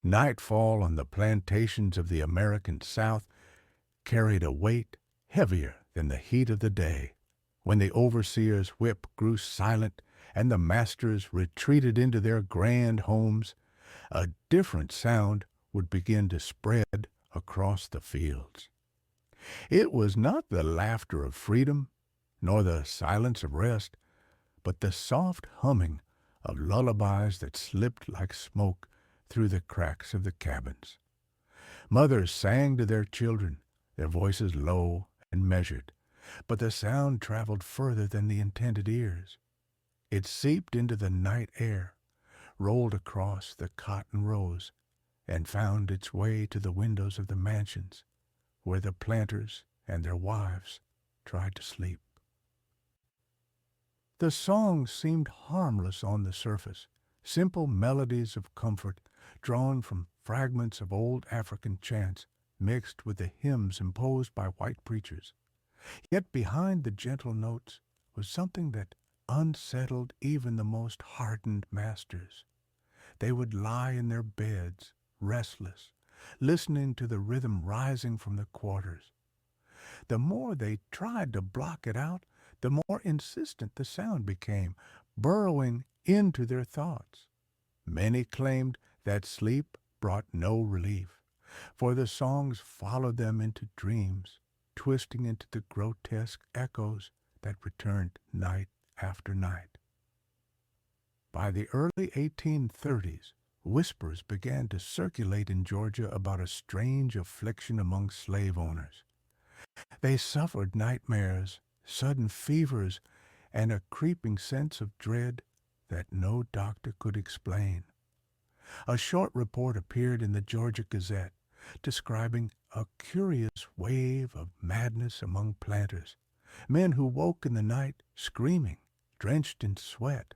Nightfall on the plantations of the American South carried a weight heavier than the heat of the day. When the overseer's whip grew silent and the masters retreated into their grand homes, a different sound would begin to spread across the fields. It was not the laughter of freedom, nor the silence of rest, but the soft humming of lullabies that slipped like smoke through the cracks of the cabins. Mothers sang to their children, their voices low and measured, but the sound traveled further than the intended ears. It seeped into the night air, rolled across the cotton rows, and found its way to the windows of the mansions, where the planters and their wives tried to sleep. The songs seemed harmless on the surface, simple melodies of comfort drawn from fragments of old African chants mixed with the hymns imposed by white preachers. Yet behind the gentle notes was something that unsettled even the most hardened masters. They would lie in their beds, restless, listening to the rhythm rising from the quarters. The more they tried to block it out, the more insistent the sound became, burrowing into their thoughts. Many claimed that sleep brought no relief, for the songs followed them into dreams, twisting into the grotesque echoes that returned night after night. By the early 1830s, whispers began to circulate in Georgia about a strange affliction among slave owners. They suffered nightmares, sudden fevers, and a creeping sense of dread that no doctor could explain. A short report appeared in the Georgia Gazette, describing a curious wave of madness among planters, men who woke in the night screaming, drenched in sweat,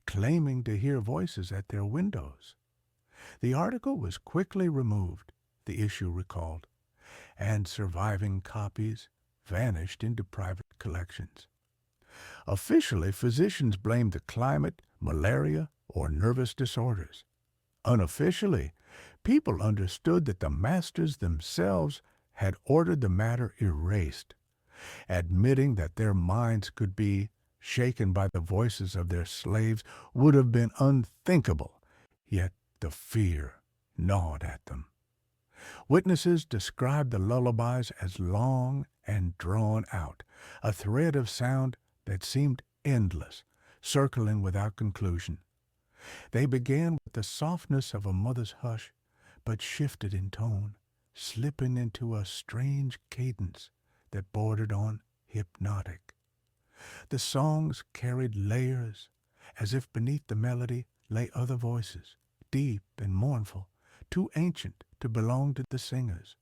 claiming to hear voices at their windows. The article was quickly removed, the issue recalled, and surviving copies vanished into private collections. Officially, physicians blamed the climate, malaria, or nervous disorders. Unofficially, people understood that the masters themselves had ordered the matter erased, admitting that their minds could be shaken by the voices of their slaves would have been unthinkable, yet the fear gnawed at them. Witnesses described the lullabies as long and drawn out, a thread of sound that seemed endless, circling without conclusion. They began with the softness of a mother's hush, but shifted in tone, slipping into a strange cadence that bordered on hypnotic. The songs carried layers, as if beneath the melody lay other voices, deep and mournful, too ancient to belong to the singers.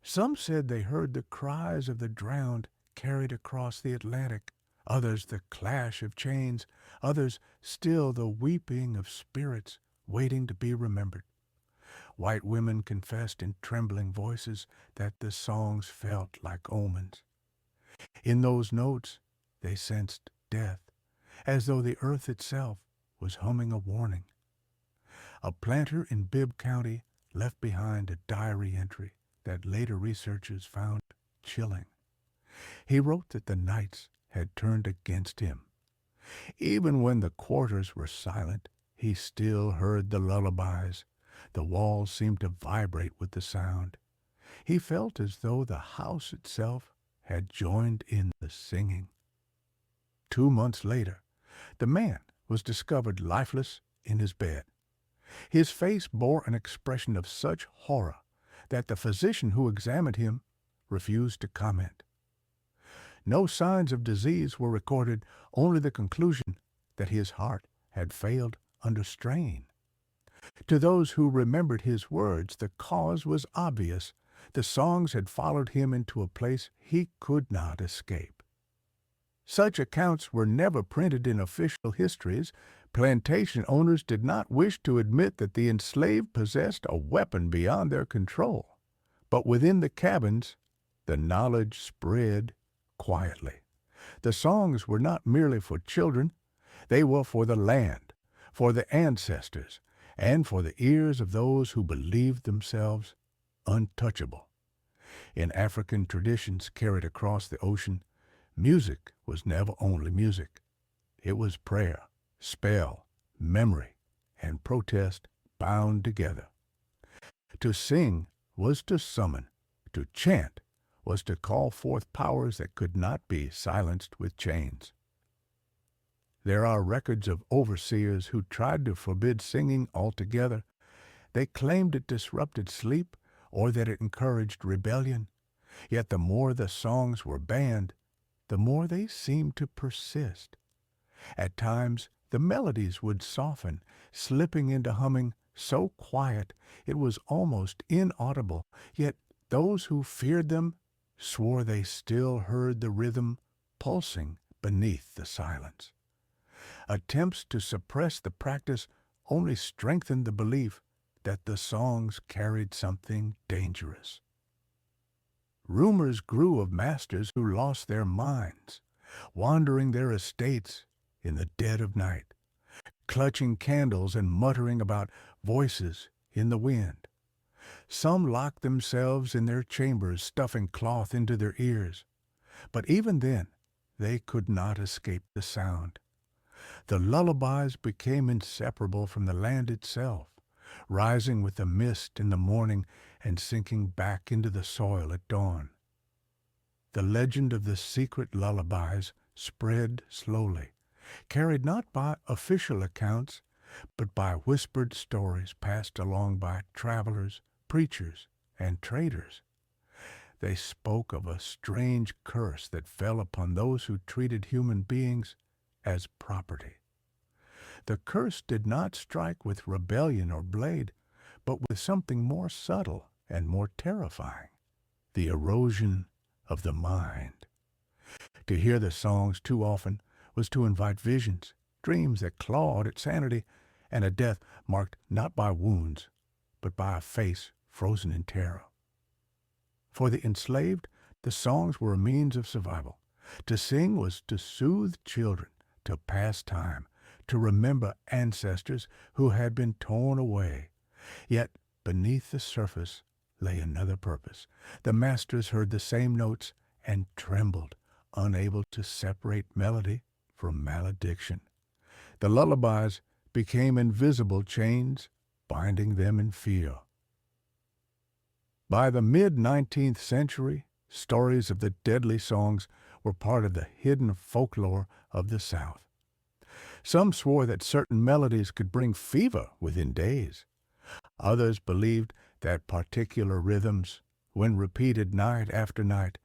Some said they heard the cries of the drowned carried across the Atlantic, others the clash of chains, others still the weeping of spirits waiting to be remembered. White women confessed in trembling voices that the songs felt like omens. In those notes they sensed death, as though the earth itself was humming a warning. A planter in Bibb County left behind a diary entry that later researchers found chilling. He wrote that the nights had turned against him. Even when the quarters were silent, he still heard the lullabies. The walls seemed to vibrate with the sound. He felt as though the house itself had joined in the singing. 2 months later, the man was discovered lifeless in his bed. His face bore an expression of such horror that the physician who examined him refused to comment. No signs of disease were recorded, only the conclusion that his heart had failed under strain. To those who remembered his words, the cause was obvious. The songs had followed him into a place he could not escape. Such accounts were never printed in official histories. Plantation owners did not wish to admit that the enslaved possessed a weapon beyond their control. But within the cabins, the knowledge spread quietly. The songs were not merely for children. They were for the land, for the ancestors, and for the ears of those who believed themselves untouchable. In African traditions carried across the ocean, music was never only music. It was prayer, spell, memory, and protest bound together. To sing was to summon. To chant was to call forth powers that could not be silenced with chains. There are records of overseers who tried to forbid singing altogether. They claimed it disrupted sleep or that it encouraged rebellion. Yet the more the songs were banned, the more they seemed to persist. At times, the melodies would soften, slipping into humming so quiet it was almost inaudible, yet those who feared them swore they still heard the rhythm pulsing beneath the silence. Attempts to suppress the practice only strengthened the belief that the songs carried something dangerous. Rumors grew of masters who lost their minds, wandering their estates in the dead of night, clutching candles and muttering about voices in the wind. Some locked themselves in their chambers, stuffing cloth into their ears. But even then, they could not escape the sound. The lullabies became inseparable from the land itself, rising with the mist in the morning and sinking back into the soil at dawn. The legend of the secret lullabies spread slowly, carried not by official accounts, but by whispered stories passed along by travelers, preachers, and traders. They spoke of a strange curse that fell upon those who treated human beings as property. The curse did not strike with rebellion or blade, but with something more subtle and more terrifying, the erosion of the mind. To hear the songs too often was to invite visions, dreams that clawed at sanity, and a death marked not by wounds, but by a face frozen in terror. For the enslaved, the songs were a means of survival. To sing was to soothe children, to pass time, to remember ancestors who had been torn away. Yet beneath the surface lay another purpose. The masters heard the same notes and trembled, unable to separate melody from malediction. The lullabies became invisible chains, binding them in fear. By the mid-19th century, stories of the deadly songs were part of the hidden folklore of the South. Some swore that certain melodies could bring fever within days. Others believed that particular rhythms, when repeated night after night,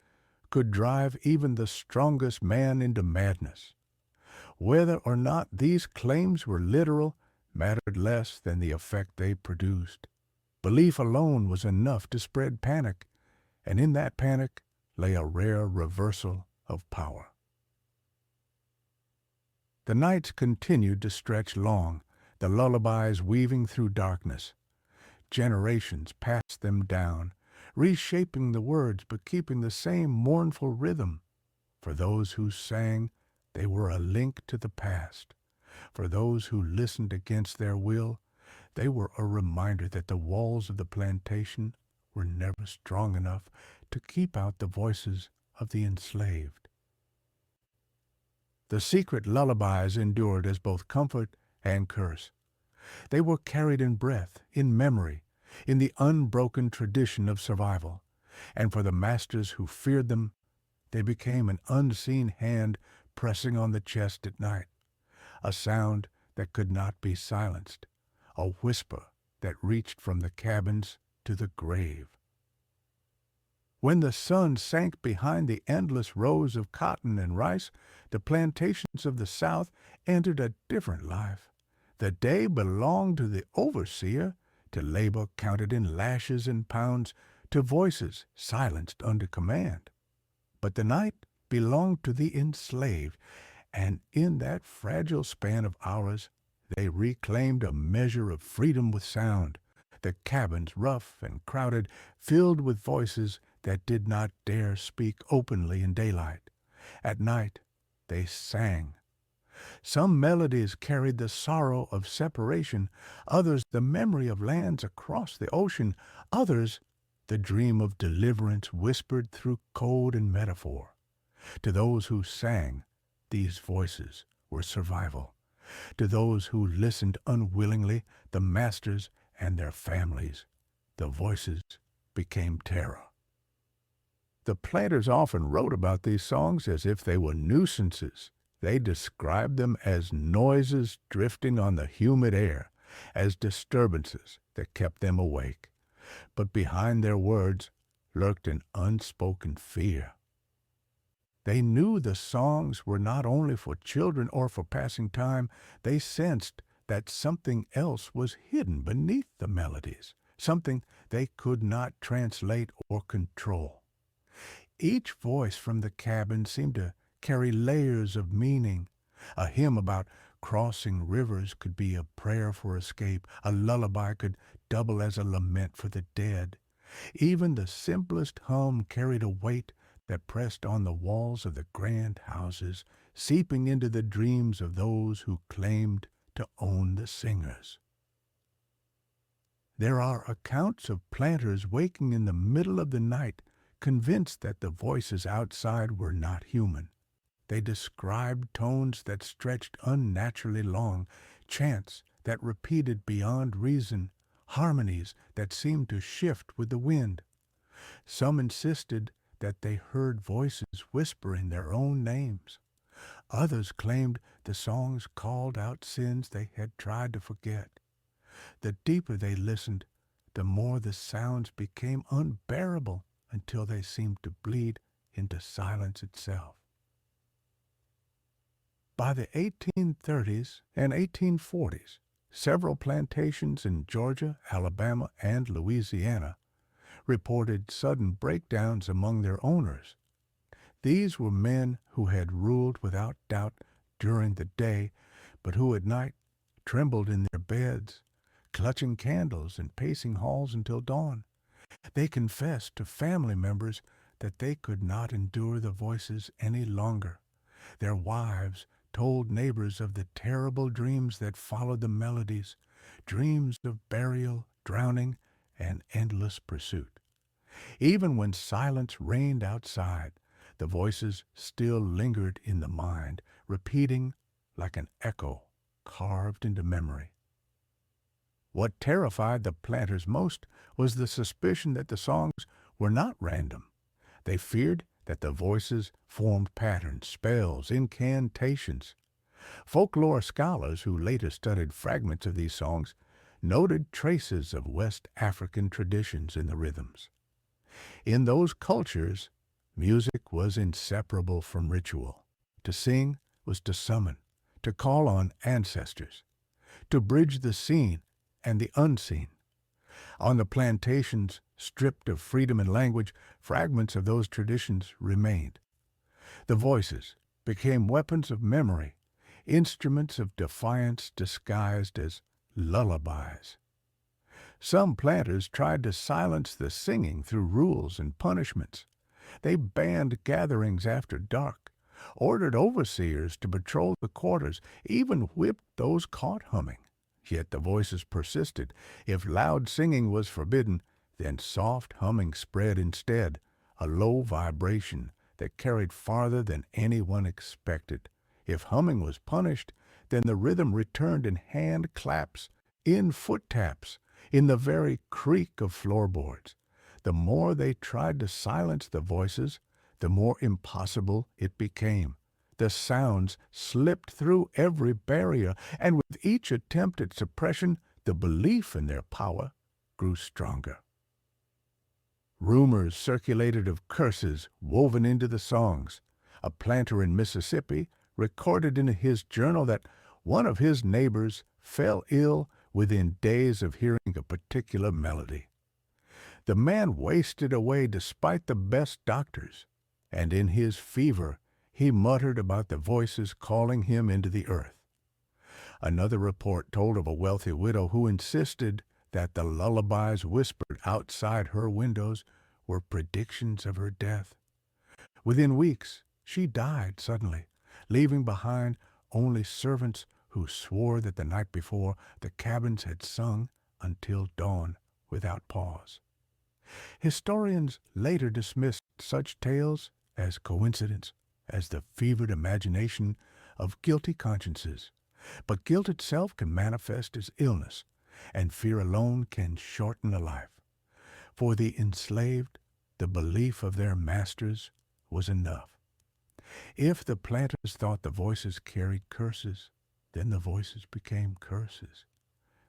could drive even the strongest man into madness. Whether or not these claims were literal mattered less than the effect they produced. Belief alone was enough to spread panic, and in that panic lay a rare reversal of power. The nights continued to stretch long, the lullabies weaving through darkness. Generations passed them down, reshaping the words but keeping the same mournful rhythm. For those who sang, they were a link to the past. For those who listened against their will, they were a reminder that the walls of the plantation were never strong enough to keep out the voices of the enslaved. The secret lullabies endured as both comfort and curse. They were carried in breath, in memory, in the unbroken tradition of survival, and for the masters who feared them, they became an unseen hand pressing on the chest at night, a sound that could not be silenced, a whisper that reached from the cabins to the grave. When the sun sank behind the endless rows of cotton and rice, the plantations of the South entered a different life. The day belonged to the overseer, to labor counted in lashes and pounds, to voices silenced under command. But the night belonged to the enslaved, and in that fragile span of hours, they reclaimed a measure of freedom with sound. The cabins, rough and crowded, filled with voices that did not dare speak openly in daylight. At night, they sang. Some melodies carried the sorrow of separation, others the memory of lands across the ocean, others the dream of deliverance whispered through code and metaphor. To those who sang, these voices were survival. To those who listened unwillingly, the masters and their families, the voices became terror. The planters often wrote about these songs as if they were nuisances. They described them as noises drifting on the humid air, as disturbances that kept them awake. But behind their words lurked an unspoken fear. They knew the songs were not only for children or for passing time. They sensed that something else was hidden beneath the melodies, something they could not translate or control. Each voice from the cabin seemed to carry layers of meaning. A hymn about crossing rivers could be a prayer for escape. A lullaby could double as a lament for the dead. Even the simplest hum carried a weight that pressed on the walls of the grand houses, seeping into the dreams of those who claimed to own the singers. There are accounts of planters waking in the middle of the night, convinced that the voices outside were not human. They described tones that stretched unnaturally long, chants that repeated beyond reason, harmonies that seemed to shift with the wind. Some insisted that they heard voices whispering their own names. Others claimed the songs called out sins they had tried to forget. The deeper they listened, the more the sounds became unbearable until they seemed to bleed into silence itself. By the 1830s and 1840s, several plantations in Georgia, Alabama, and Louisiana reported sudden breakdowns among their owners. These were men who had ruled without doubt during the day, but who at night trembled in their beds, clutching candles and pacing halls until dawn. They confessed to family members that they could not endure the voices any longer. Their wives told neighbors of the terrible dreams that followed the melodies, dreams of burial, drowning, and endless pursuit. Even when silence reigned outside, the voices still lingered in the mind, repeating like an echo carved into memory. What terrified the planters most was the suspicion that the songs were not random. They feared that the voices formed patterns, spells, incantations. Folklore scholars who later studied fragments of these songs noted traces of West African traditions in the rhythms. In those cultures, music was inseparable from ritual. To sing was to summon, to call on ancestors, to bridge the seen and the unseen. On the plantations, stripped of freedom and language, fragments of those traditions remained. The voices became weapons of memory, instruments of defiance disguised as lullabies. Some planters tried to silence the singing through rules and punishments. They banned gatherings after dark, ordered overseers to patrol the quarters, even whipped those caught humming. Yet the voices persisted. If loud singing was forbidden, then soft humming spread instead, a low vibration that carried farther than anyone expected. If humming was punished, then the rhythm returned in hand claps, in foot taps, in the very creak of floorboards. The more they tried to silence the voices, the more impossible it became. The sounds slipped through every barrier, and with each attempt at suppression, the belief in their power grew stronger. Rumors circulated of curses woven into the songs. A planter in Mississippi recorded in his journal that one of his neighbors fell ill within days of hearing a particular melody. The man wasted away despite the best doctors, and in his fever he muttered about the voices calling him into the earth. Another report told of a wealthy widow who insisted that the lullabies whispered outside her windows were predictions of her death. Within weeks, she died suddenly, leaving behind only servants who swore that the night before the cabins had sung until dawn without pause. Historians later dismissed such tales as coincidence, as the fevered imagination of guilty consciences. But guilt itself can manifest as illness, and fear alone can shorten a life. For the enslaved, the belief of their masters was enough. If the planters thought the voices carried curses, then the voices became curses.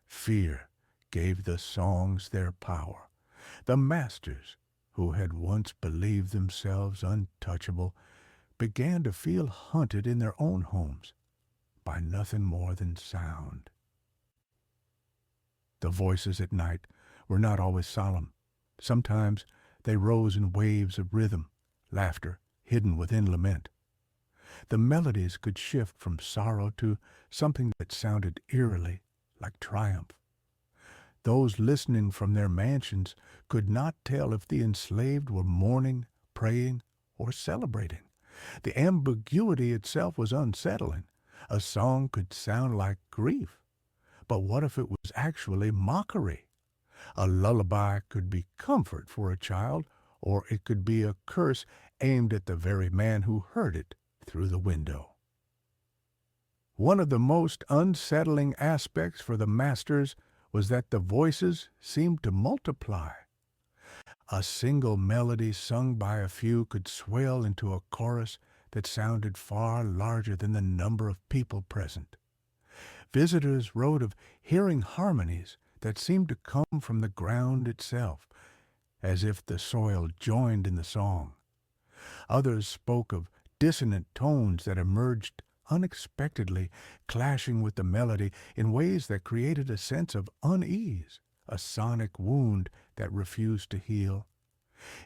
Fear gave the songs their power. The masters, who had once believed themselves untouchable, began to feel hunted in their own homes by nothing more than sound. The voices at night were not always solemn. Sometimes they rose in waves of rhythm, laughter hidden within lament. The melodies could shift from sorrow to something that sounded eerily like triumph. Those listening from their mansions could not tell if the enslaved were mourning, praying, or celebrating. The ambiguity itself was unsettling. A song could sound like grief, but what if it was actually mockery? A lullaby could be comfort for a child, or it could be a curse aimed at the very man who heard it through the window. One of the most unsettling aspects for the masters was that the voices seemed to multiply. A single melody sung by a few could swell into a chorus that sounded far larger than the number of people present. Visitors wrote of hearing harmonies that seemed to come from the ground itself, as if the soil joined in the song. Others spoke of dissonant tones that emerged unexpectedly, clashing with the melody in ways that created a sense of unease, a sonic wound that refused to heal.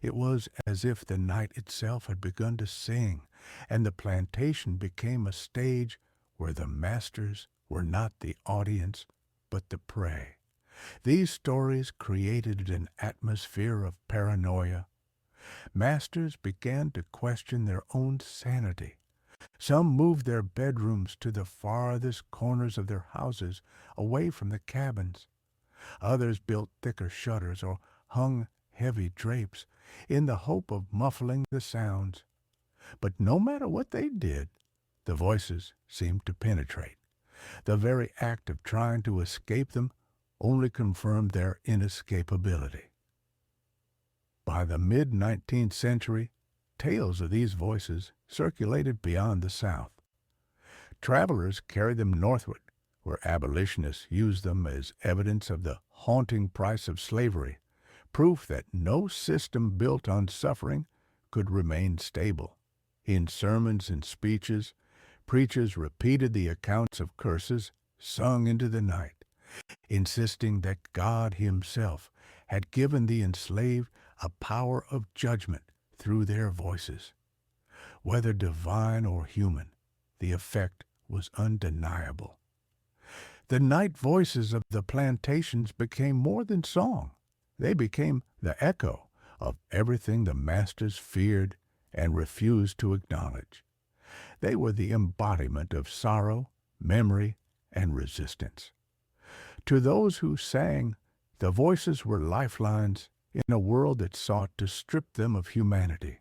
It was as if the night itself had begun to sing, and the plantation became a stage where the masters were not the audience, but the prey. These stories created an atmosphere of paranoia. Masters began to question their own sanity. Some moved their bedrooms to the farthest corners of their houses, away from the cabins. Others built thicker shutters or hung heavy drapes in the hope of muffling the sounds. But no matter what they did, the voices seemed to penetrate. The very act of trying to escape them only confirmed their inescapability. By the mid-19th century, tales of these voices circulated beyond the South. Travelers carried them northward, where abolitionists used them as evidence of the haunting price of slavery, proof that no system built on suffering could remain stable. In sermons and speeches, preachers repeated the accounts of curses sung into the night, insisting that God Himself had given the enslaved a power of judgment through their voices. Whether divine or human, the effect was undeniable. The night voices of the plantations became more than song. They became the echo of everything the masters feared and refused to acknowledge. They were the embodiment of sorrow, memory, and resistance. To those who sang, the voices were lifelines in a world that sought to strip them of humanity.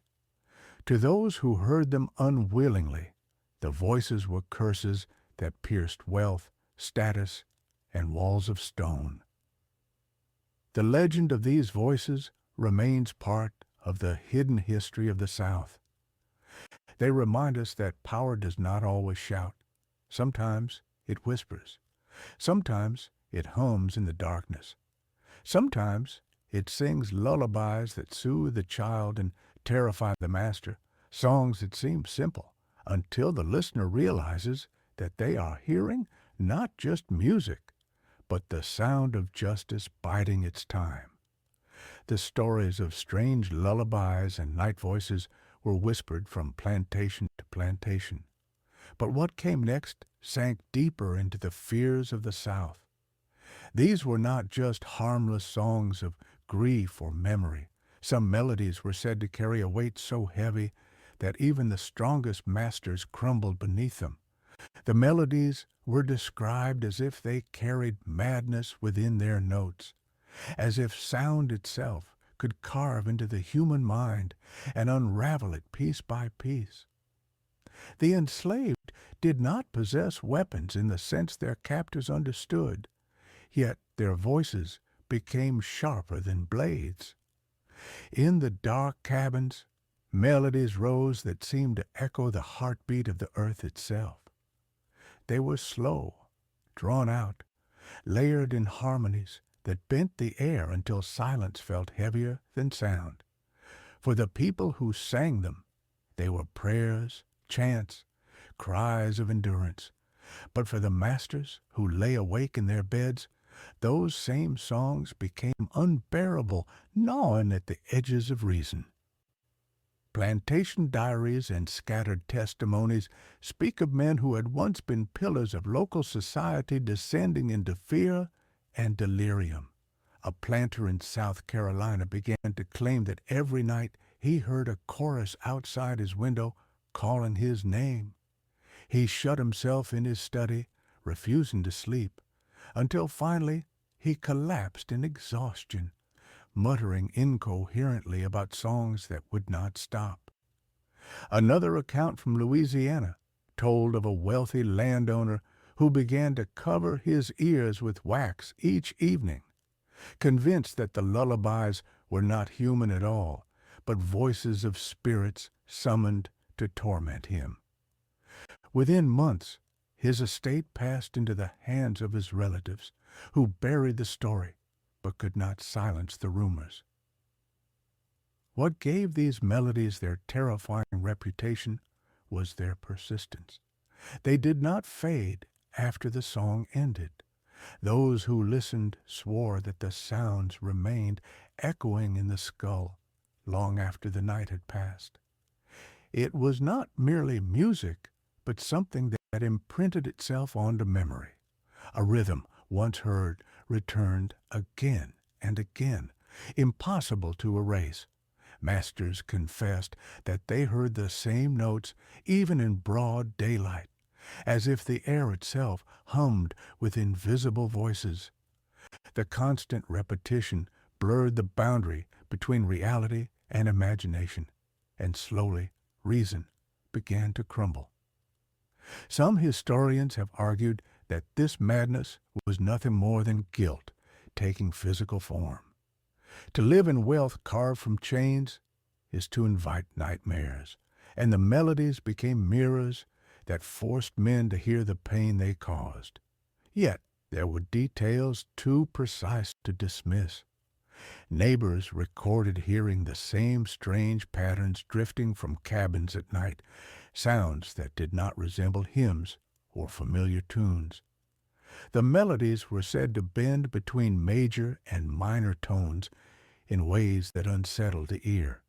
To those who heard them unwillingly, the voices were curses that pierced wealth, status, and walls of stone. The legend of these voices remains part of the hidden history of the South. They remind us that power does not always shout. Sometimes it whispers. Sometimes it hums in the darkness. Sometimes it sings lullabies that soothe the child and terrify the master, songs that seem simple, until the listener realizes that they are hearing not just music, but the sound of justice biding its time. The stories of strange lullabies and night voices were whispered from plantation to plantation. But what came next sank deeper into the fears of the South. These were not just harmless songs of grief or memory. Some melodies were said to carry a weight so heavy that even the strongest masters crumbled beneath them. The melodies were described as if they carried madness within their notes, as if sound itself could carve into the human mind and unravel it piece by piece. The enslaved did not possess weapons in the sense their captors understood, yet their voices became sharper than blades. In the dark cabins, melodies rose that seemed to echo the heartbeat of the earth itself. They were slow, drawn out, layered in harmonies that bent the air until silence felt heavier than sound. For the people who sang them, they were prayers, chants, cries of endurance. But for the masters who lay awake in their beds, those same songs became unbearable, gnawing at the edges of reason. Plantation diaries and scattered testimonies speak of men who had once been pillars of local society descending into fear and delirium. A planter in South Carolina began to claim that every night he heard a chorus outside his window calling his name. He shut himself in his study, refusing to sleep, until finally he collapsed in exhaustion, muttering incoherently about songs that would not stop. Another account from Louisiana told of a wealthy landowner who began to cover his ears with wax each evening, convinced that the lullabies were not human at all, but voices of spirits summoned to torment him. Within months, his estate passed into the hands of his relatives, who buried the story but could not silence the rumors. What gave these melodies their terrifying reputation was their persistence. They did not fade after the song ended. Those who listened swore that the sounds remained echoing in the skull long after the night had passed. It was not merely music, but something that imprinted itself onto memory. A rhythm, once heard, returned again and again, impossible to erase. Masters confessed that they heard the same notes even in broad daylight, as if the air itself hummed with invisible voices. The constant repetition blurred the boundary between reality and imagination, and slowly reason began to crumble. Some historians have argued that this madness was nothing more than guilt taking physical form. To live in wealth carved from chains is to invite nightmares, and the melodies became mirrors that forced men to hear the pain they caused. Yet there were details too precise to dismiss. Neighbors recorded hearing the same strange patterns drifting from cabins at night, sounds that did not resemble hymns or familiar tunes. The melodies were said to bend between major and minor tones in ways that unsettled the ear.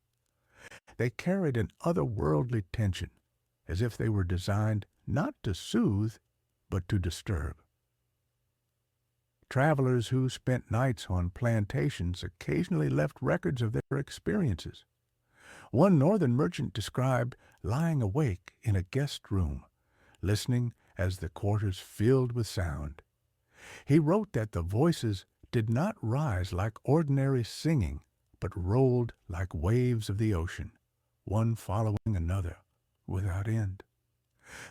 They carried an otherworldly tension, as if they were designed not to soothe, but to disturb. Travelers who spent nights on plantations occasionally left records of their experiences. One northern merchant described lying awake in a guest room, listening as the quarters filled with sound. He wrote that the voices did not rise like ordinary singing, but rolled like waves of the ocean, one following another, without end.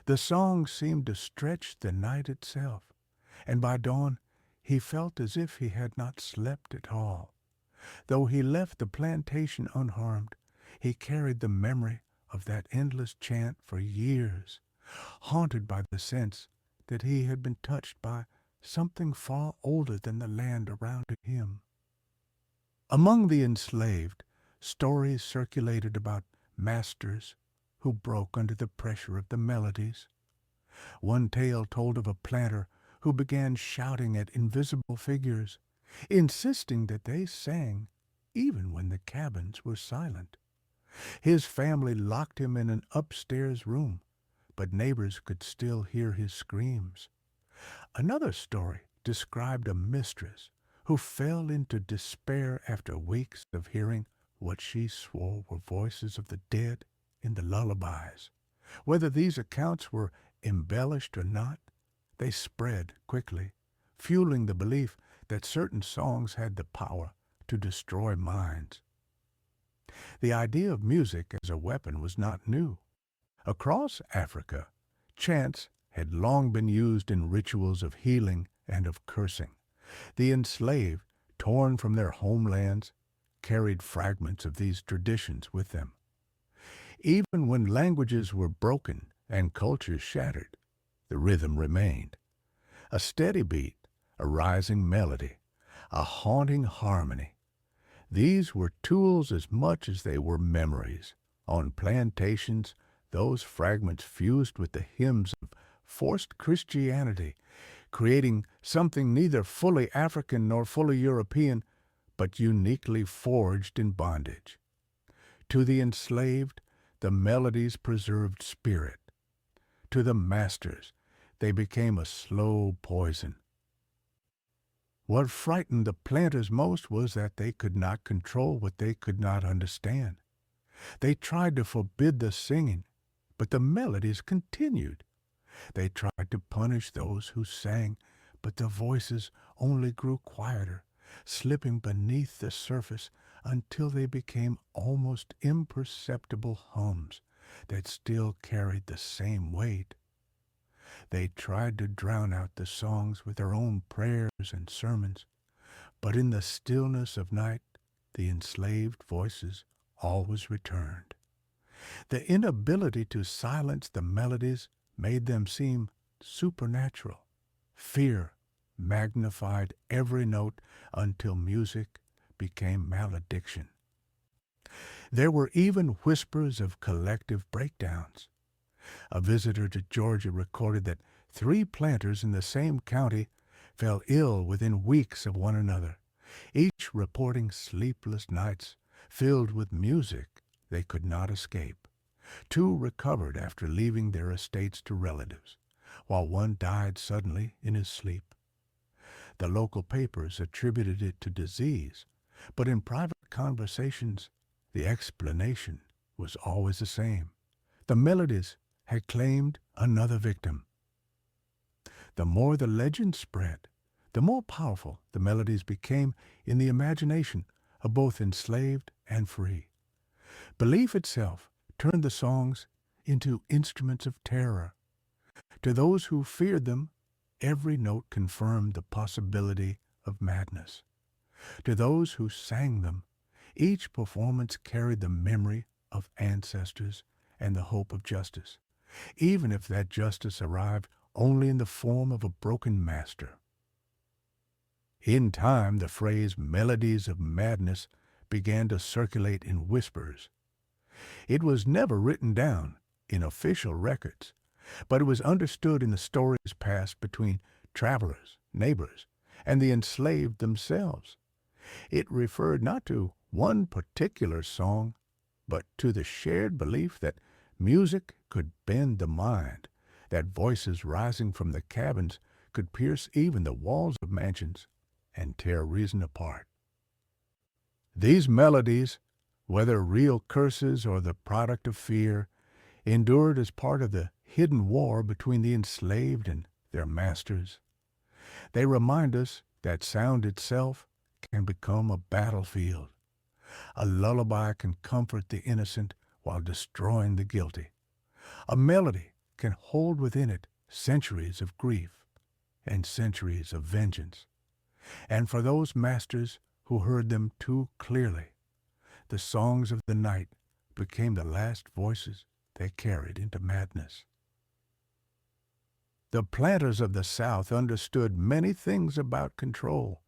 The songs seemed to stretch the night itself, and by dawn he felt as if he had not slept at all. Though he left the plantation unharmed, he carried the memory of that endless chant for years, haunted by the sense that he had been touched by something far older than the land around him. Among the enslaved, stories circulated about masters who broke under the pressure of the melodies. One tale told of a planter who began shouting at invisible figures, insisting that they sang even when the cabins were silent. His family locked him in an upstairs room, but neighbors could still hear his screams. Another story described a mistress who fell into despair after weeks of hearing what she swore were voices of the dead in the lullabies. Whether these accounts were embellished or not, they spread quickly, fueling the belief that certain songs had the power to destroy minds. The idea of music as a weapon was not new. Across Africa, chants had long been used in rituals of healing and of cursing. The enslaved, torn from their homelands, carried fragments of these traditions with them. Even when languages were broken and cultures shattered, the rhythm remained. A steady beat, a rising melody, a haunting harmony. These were tools as much as they were memories. On plantations, those fragments fused with the hymns of forced Christianity, creating something neither fully African nor fully European, but uniquely forged in bondage. To the enslaved, the melodies preserved spirit. To the masters, they became a slow poison. What frightened the planters most was that they could not control what they could not understand. They tried to forbid the singing, but the melodies continued. They tried to punish those who sang, but the voices only grew quieter, slipping beneath the surface until they became almost imperceptible hums that still carried the same weight. They tried to drown out the songs with their own prayers and sermons, but in the stillness of night, the enslaved voices always returned. The inability to silence the melodies made them seem supernatural. Fear magnified every note until music became malediction. There were even whispers of collective breakdowns. A visitor to Georgia recorded that 3 planters in the same county fell ill within weeks of one another, each reporting sleepless nights filled with music they could not escape. 2 recovered after leaving their estates to relatives, while one died suddenly in his sleep. The local papers attributed it to disease, but in private conversations, the explanation was always the same. The melodies had claimed another victim. The more the legend spread, the more powerful the melodies became in the imagination of both enslaved and free. Belief itself turned the songs into instruments of terror. To those who feared them, every note confirmed the possibility of madness. To those who sang them, each performance carried the memory of ancestors and the hope of justice, even if that justice arrived only in the form of a broken master. In time, the phrase melodies of madness began to circulate in whispers. It was never written down in official records, but it was understood in the stories passed between travelers, neighbors, and the enslaved themselves. It referred not to one particular song, but to the shared belief that music could bend the mind, that voices rising from the cabins could pierce even the walls of mansions and tear reason apart. These melodies, whether real curses or the product of fear, endured as part of the hidden war between the enslaved and their masters. They remind us that sound itself can become a battlefield. A lullaby can comfort the innocent while destroying the guilty. A melody can hold within it centuries of grief and centuries of vengeance. And for those masters who heard them too clearly, the songs of the night became the last voices they carried into madness. The planters of the South understood many things about control.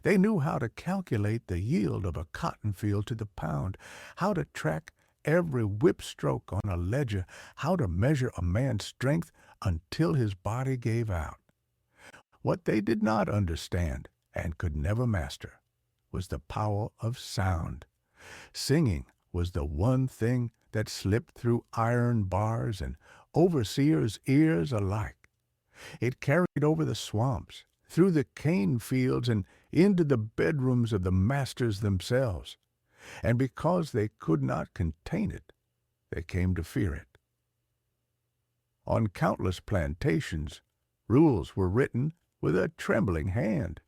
They knew how to calculate the yield of a cotton field to the pound, how to track every whip stroke on a ledger, how to measure a man's strength until his body gave out. What they did not understand and could never master was the power of sound. Singing was the one thing that slipped through iron bars and overseers' ears alike. It carried over the swamps, through the cane fields, and into the bedrooms of the masters themselves. And because they could not contain it, they came to fear it. On countless plantations, rules were written with a trembling hand.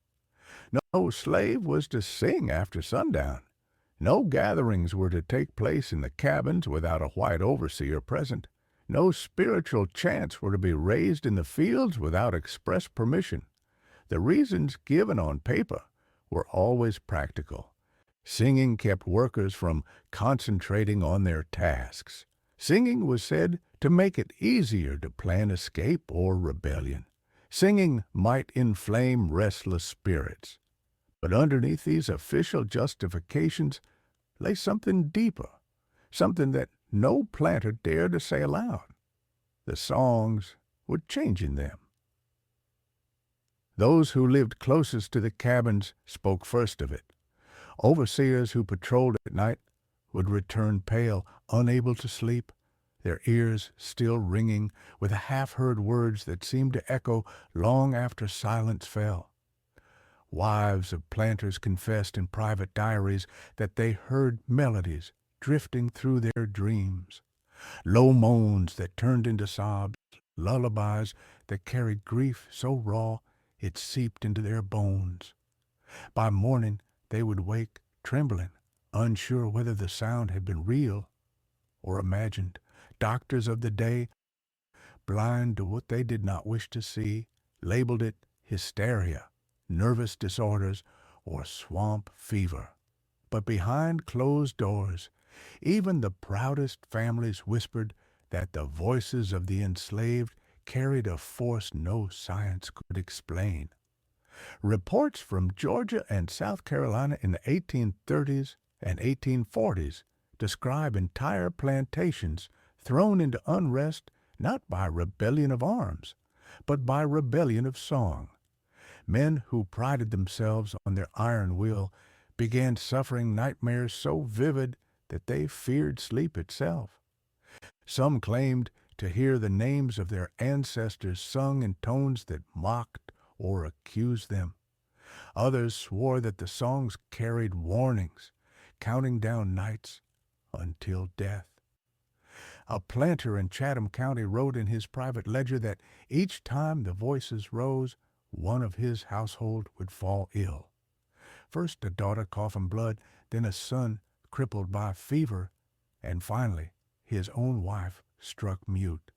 No slave was to sing after sundown. No gatherings were to take place in the cabins without a white overseer present. No spiritual chants were to be raised in the fields without express permission. The reasons given on paper were always practical. Singing kept workers from concentrating on their tasks. Singing was said to make it easier to plan escape or rebellion. Singing might inflame restless spirits. But underneath these official justifications lay something deeper, something that no planter dared to say aloud. The songs were changing them. Those who lived closest to the cabins spoke first of it. Overseers who patrolled at night would return pale, unable to sleep, their ears still ringing with the half-heard words that seemed to echo long after silence fell. Wives of planters confessed in private diaries that they heard melodies drifting through their dreams, low moans that turned into sobs, lullabies that carried grief so raw it seeped into their bones. By morning they would wake trembling, unsure whether the sound had been real or imagined. Doctors of the day, blind to what they did not wish to see, labeled it hysteria, nervous disorders, or swamp fever. But behind closed doors, even the proudest families whispered that the voices of the enslaved carried a force no science could explain. Reports from Georgia and South Carolina in the 1830s and 1840s describe entire plantations thrown into unrest not by rebellion of arms, but by rebellion of song. Men who prided themselves on their iron will began suffering nightmares so vivid that they feared sleep itself. Some claimed to hear the names of their ancestors sung in tones that mocked or accused them. Others swore that the songs carried warnings, counting down nights until death. A planter in Chatham County wrote in his private ledger that each time the voices rose, one of his household would fall ill. First a daughter coughing blood, then a son crippled by fever, and finally his own wife struck mute.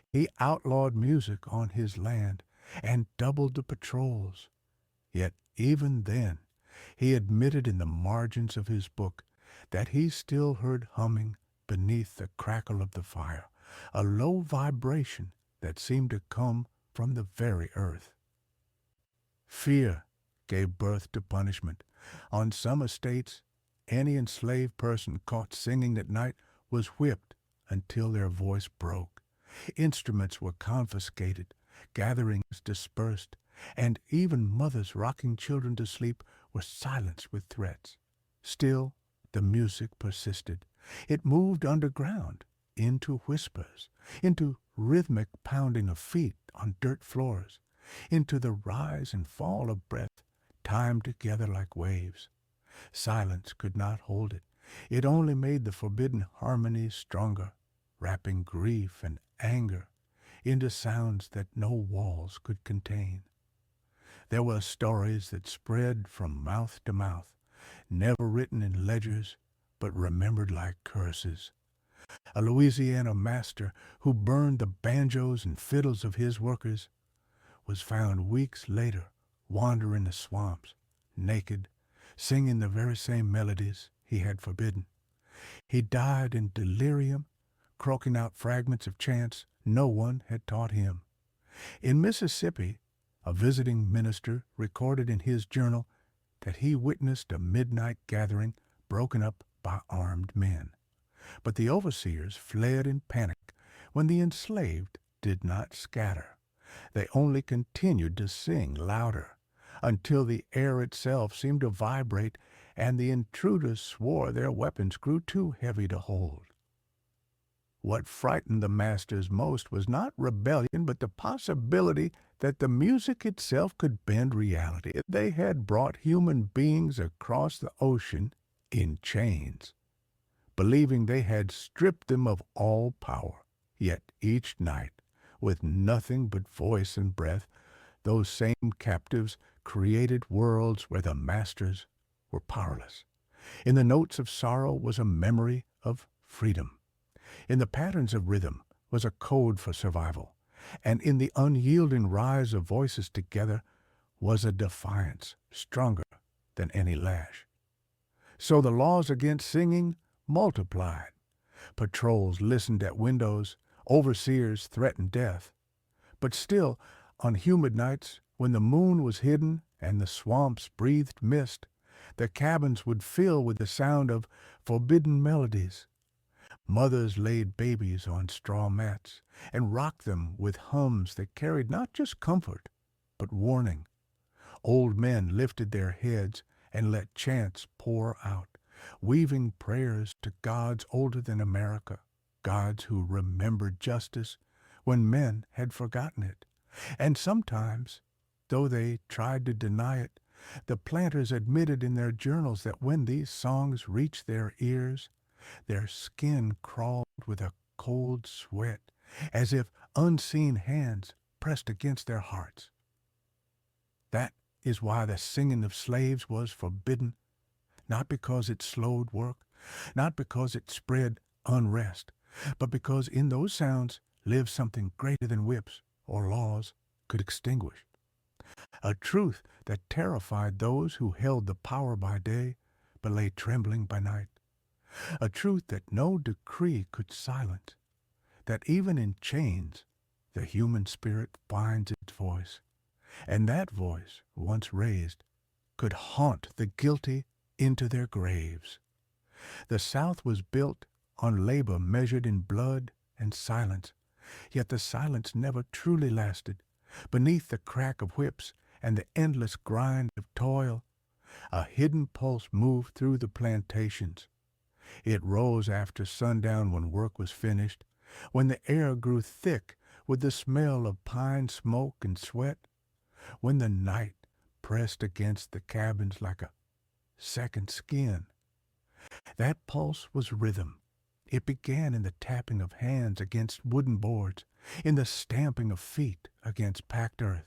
He outlawed music on his land and doubled the patrols. Yet even then he admitted in the margins of his book that he still heard humming beneath the crackle of the fire, a low vibration that seemed to come from the very earth. Fear gave birth to punishment. On some estates, any enslaved person caught singing at night was whipped until their voice broke. Instruments were confiscated, gatherings dispersed, and even mothers rocking children to sleep were silenced with threats. Still, the music persisted. It moved underground, into whispers, into rhythmic pounding of feet on dirt floors, into the rise and fall of breath, timed together like waves. Silence could not hold it. It only made the forbidden harmonies stronger, wrapping grief and anger into sounds that no walls could contain. There were stories that spread from mouth to mouth, never written in ledgers, but remembered like curses. A Louisiana master who burned the banjos and fiddles of his workers was found weeks later wandering the swamps, naked, singing the very same melodies he had forbidden. He died in delirium, croaking out fragments of chants no one had taught him. In Mississippi, a visiting minister recorded in his journal that he witnessed a midnight gathering broken up by armed men. But the overseers fled in panic when the enslaved did not scatter. They only continued to sing louder until the air itself seemed to vibrate and the intruders swore their weapons grew too heavy to hold. What frightened the masters most was not rebellion, but the possibility that the music itself could bend reality. They had brought human beings across the ocean in chains, believing they had stripped them of all power. Yet each night, with nothing but voice and breath, those same captives created worlds where the masters were powerless. In the notes of sorrow was a memory of freedom. In the patterns of rhythm was a code for survival. And in the unyielding rise of voices together was a defiance stronger than any lash. So the laws against singing multiplied. Patrols listened at windows, overseers threatened death. But still, on humid nights, when the moon was hidden and the swamps breathed mist, the cabins would fill with the sound of forbidden melodies. Mothers laid babies on straw mats and rocked them with hums that carried not just comfort, but warning. Old men lifted their heads and let chants pour out, weaving prayers to gods older than America, gods who remembered justice when men had forgotten it. And sometimes, though they tried to deny it, the planters admitted in their journals that when these songs reached their ears, their skin crawled with a cold sweat, as if unseen hands pressed against their hearts. That is why the singing of slaves was forbidden, not because it slowed work, not because it spread unrest, but because in those sounds lived something greater than whips or laws could extinguish. A truth that terrified those who held the power by day, but lay trembling by night. A truth that no decree could silence, that even in chains the human spirit finds its voice, and that voice, once raised, could haunt the guilty into their graves. The South was built on labor measured in blood and silence, yet the silence never truly lasted. Beneath the crack of whips and the endless grind of toil, a hidden pulse moved through the plantations. It rose after sundown when work was finished, when the air grew thick with the smell of pine smoke and sweat, when the night pressed against the cabins like a second skin. That pulse was rhythm. It began in the tapping of hands against wooden boards, in the stamping of feet against packed earth,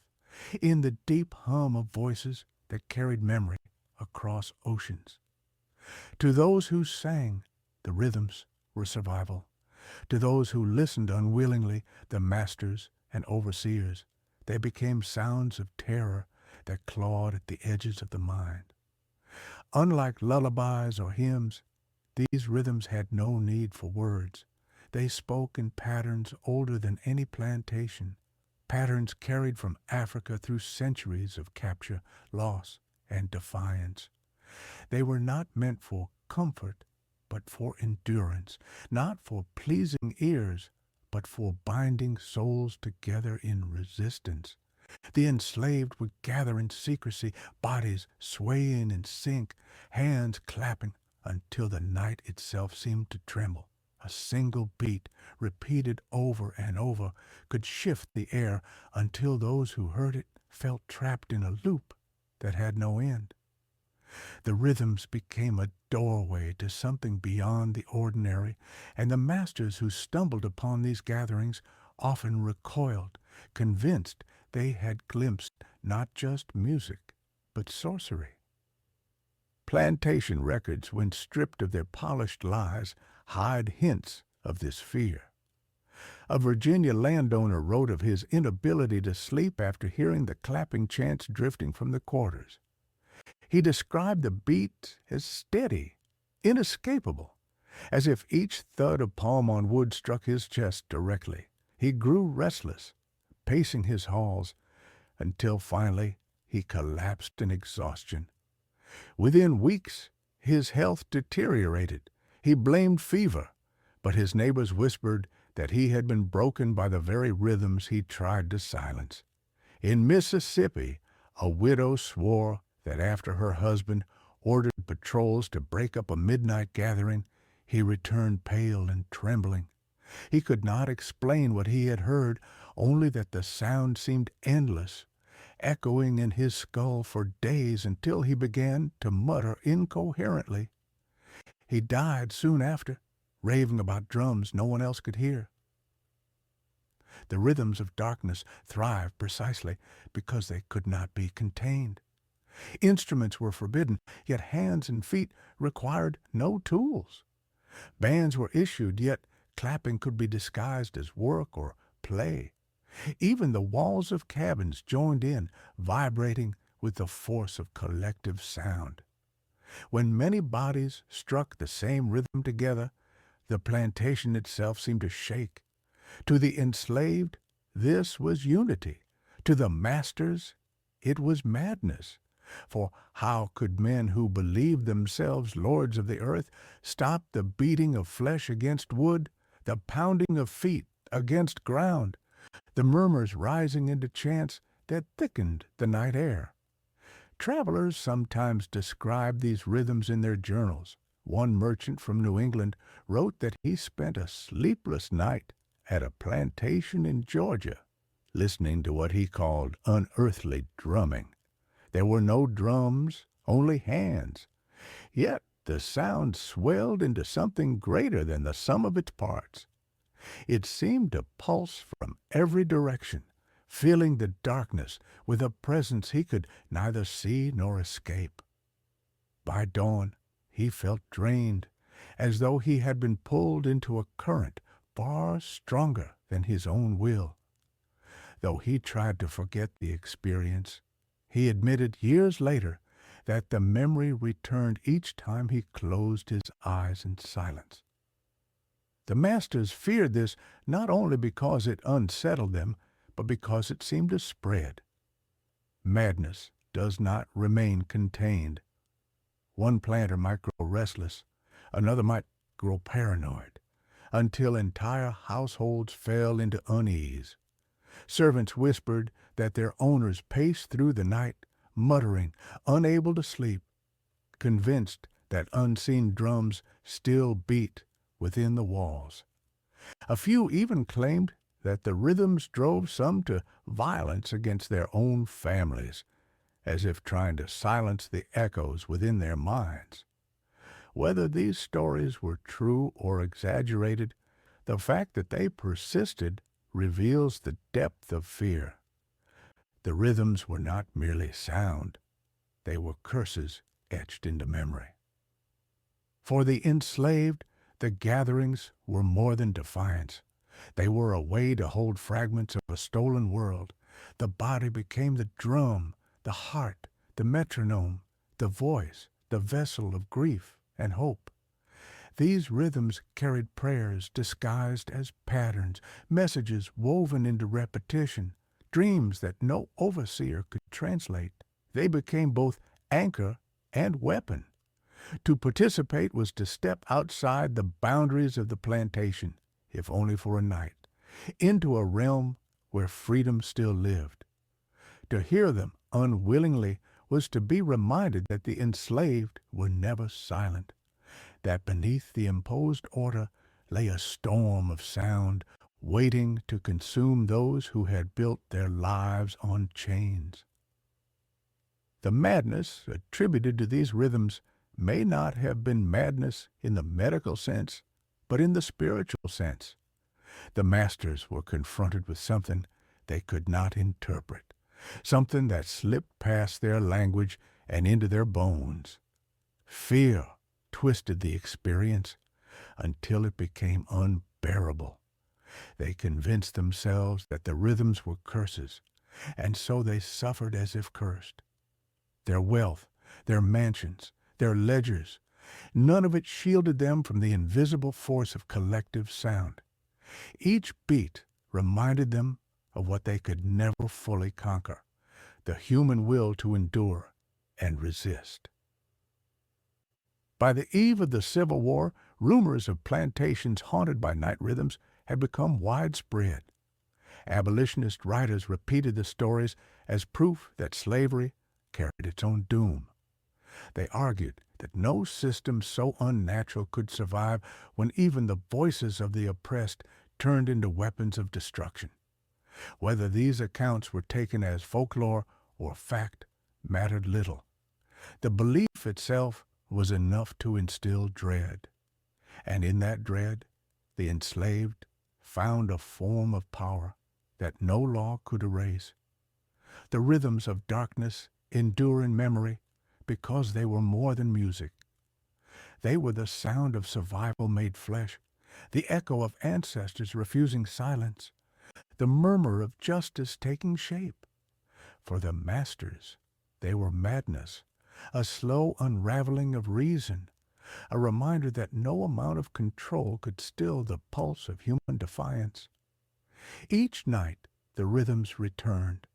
in the deep hum of voices that carried memory across oceans. To those who sang, the rhythms were survival. To those who listened unwillingly, the masters and overseers, they became sounds of terror that clawed at the edges of the mind. Unlike lullabies or hymns, these rhythms had no need for words. They spoke in patterns older than any plantation, patterns carried from Africa through centuries of capture, loss, and defiance. They were not meant for comfort, but for endurance, not for pleasing ears, but for binding souls together in resistance. The enslaved would gather in secrecy, bodies swaying in sync, hands clapping until the night itself seemed to tremble. A single beat, repeated over and over, could shift the air until those who heard it felt trapped in a loop that had no end. The rhythms became a doorway to something beyond the ordinary, and the masters who stumbled upon these gatherings often recoiled, convinced they had glimpsed not just music, but sorcery. Plantation records, when stripped of their polished lies, hide hints of this fear. A Virginia landowner wrote of his inability to sleep after hearing the clapping chants drifting from the quarters. He described the beat as steady, inescapable, as if each thud of palm on wood struck his chest directly. He grew restless, pacing his halls, until finally he collapsed in exhaustion. Within weeks, his health deteriorated. He blamed fever, but his neighbors whispered that he had been broken by the very rhythms he tried to silence. In Mississippi, a widow swore that after her husband ordered patrols to break up a midnight gathering, he returned pale and trembling. He could not explain what he had heard, only that the sound seemed endless, echoing in his skull for days until he began to mutter incoherently. He died soon after, raving about drums no one else could hear. The rhythms of darkness thrived precisely because they could not be contained. Instruments were forbidden, yet hands and feet required no tools. Bans were issued, yet clapping could be disguised as work or play. Even the walls of cabins joined in, vibrating with the force of collective sound. When many bodies struck the same rhythm together, the plantation itself seemed to shake. To the enslaved, this was unity. To the masters, it was madness. For how could men who believed themselves lords of the earth stop the beating of flesh against wood, the pounding of feet against ground, the murmurs rising into chants that thickened the night air? Travelers sometimes describe these rhythms in their journals. One merchant from New England wrote that he spent a sleepless night at a plantation in Georgia, listening to what he called unearthly drumming. There were no drums, only hands. Yet the sound swelled into something greater than the sum of its parts. It seemed to pulse from every direction, filling the darkness with a presence he could neither see nor escape. By dawn, he felt drained, as though he had been pulled into a current far stronger than his own will. Though he tried to forget the experience, he admitted years later that the memory returned each time he closed his eyes in silence. The masters feared this not only because it unsettled them, but because it seemed to spread. Madness does not remain contained. One planter might grow restless, another might grow paranoid, until entire households fell into unease. Servants whispered that their owners paced through the night, muttering, unable to sleep, convinced that unseen drums still beat within the walls. A few even claimed that the rhythms drove some to violence against their own families, as if trying to silence the echoes within their minds. Whether these stories were true or exaggerated, the fact that they persisted reveals the depth of fear. The rhythms were not merely sound, they were curses etched into memory. For the enslaved, the gatherings were more than defiance. They were a way to hold fragments of a stolen world. The body became the drum, the heart, the metronome, the voice, the vessel of grief and hope. These rhythms carried prayers disguised as patterns, messages woven into repetition, dreams that no overseer could translate. They became both anchor and weapon. To participate was to step outside the boundaries of the plantation, if only for a night, into a realm where freedom still lived. To hear them unwillingly was to be reminded that the enslaved were never silent, that beneath the imposed order lay a storm of sound waiting to consume those who had built their lives on chains. The madness attributed to these rhythms may not have been madness in the medical sense, but in the spiritual sense. The masters were confronted with something they could not interpret, something that slipped past their language and into their bones. Fear twisted the experience until it became unbearable. They convinced themselves that the rhythms were curses, and so they suffered as if cursed. Their wealth, their mansions, their ledgers, none of it shielded them from the invisible force of collective sound. Each beat reminded them of what they could never fully conquer, the human will to endure and resist. By the eve of the Civil War, rumors of plantations haunted by night rhythms had become widespread. Abolitionist writers repeated the stories as proof that slavery carried its own doom. They argued that no system so unnatural could survive when even the voices of the oppressed turned into weapons of destruction. Whether these accounts were taken as folklore or fact mattered little. The belief itself was enough to instill dread, and in that dread, the enslaved found a form of power that no law could erase. The rhythms of darkness endure in memory because they were more than music. They were the sound of survival made flesh, the echo of ancestors refusing silence, the murmur of justice taking shape. For the masters, they were madness, a slow unraveling of reason, a reminder that no amount of control could still the pulse of human defiance. Each night the rhythms returned,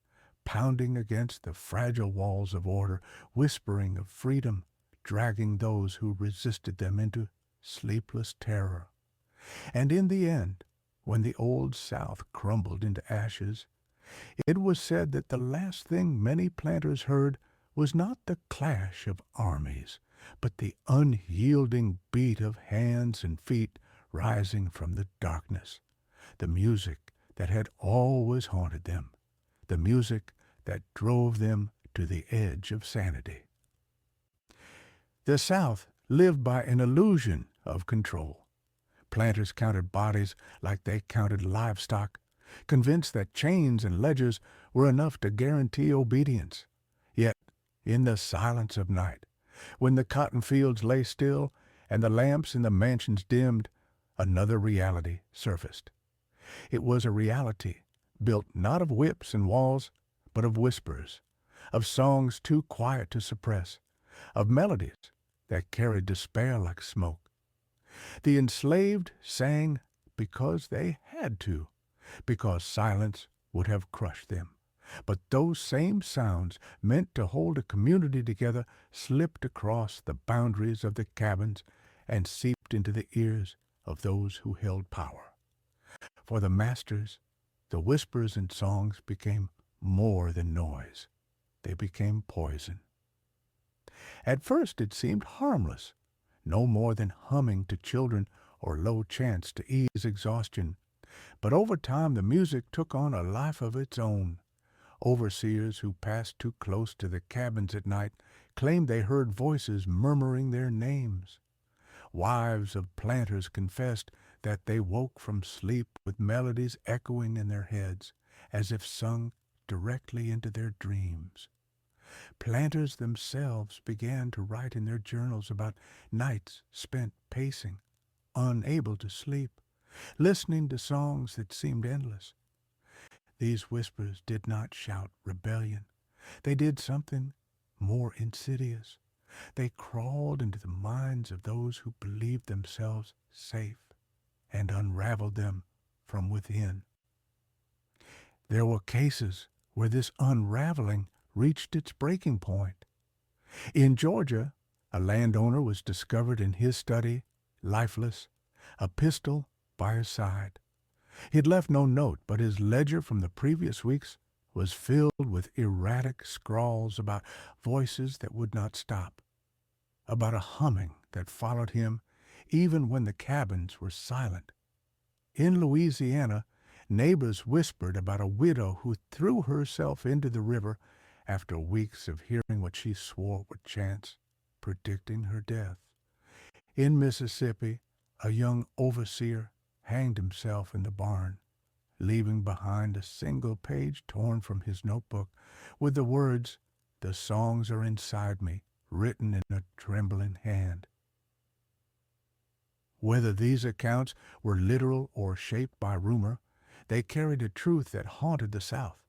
pounding against the fragile walls of order, whispering of freedom, dragging those who resisted them into sleepless terror. And in the end, when the old South crumbled into ashes, it was said that the last thing many planters heard was not the clash of armies, but the unyielding beat of hands and feet rising from the darkness, the music that had always haunted them, the music that drove them to the edge of sanity. The South lived by an illusion of control. Planters counted bodies like they counted livestock, convinced that chains and ledgers were enough to guarantee obedience. Yet, in the silence of night, when the cotton fields lay still and the lamps in the mansions dimmed, another reality surfaced. It was a reality built not of whips and walls, but of whispers, of songs too quiet to suppress, of melodies that carried despair like smoke. The enslaved sang because they had to, because silence would have crushed them. But those same sounds, meant to hold a community together, slipped across the boundaries of the cabins and seeped into the ears of those who held power. For the masters, the whispers and songs became more than noise. They became poison. At first it seemed harmless, no more than humming to children or low chants to ease exhaustion. But over time the music took on a life of its own. Overseers who passed too close to the cabins at night claimed they heard voices murmuring their names. Wives of planters confessed that they woke from sleep with melodies echoing in their heads, as if sung directly into their dreams. Planters themselves began to write in their journals about nights spent pacing, unable to sleep, listening to songs that seemed endless. These whispers did not shout rebellion. They did something more insidious. They crawled into the minds of those who believed themselves safe and unraveled them from within. There were cases where this unraveling reached its breaking point. In Georgia, a landowner was discovered in his study, lifeless, a pistol by his side. He'd left no note, but his ledger from the previous weeks was filled with erratic scrawls about voices that would not stop, about a humming that followed him even when the cabins were silent. In Louisiana, neighbors whispered about a widow who threw herself into the river after weeks of hearing what she swore would chance, predicting her death. In Mississippi, a young overseer hanged himself in the barn, leaving behind a single page torn from his notebook with the words, "The songs are inside me," written in a trembling hand. Whether these accounts were literal or shaped by rumor, they carried a truth that haunted the South.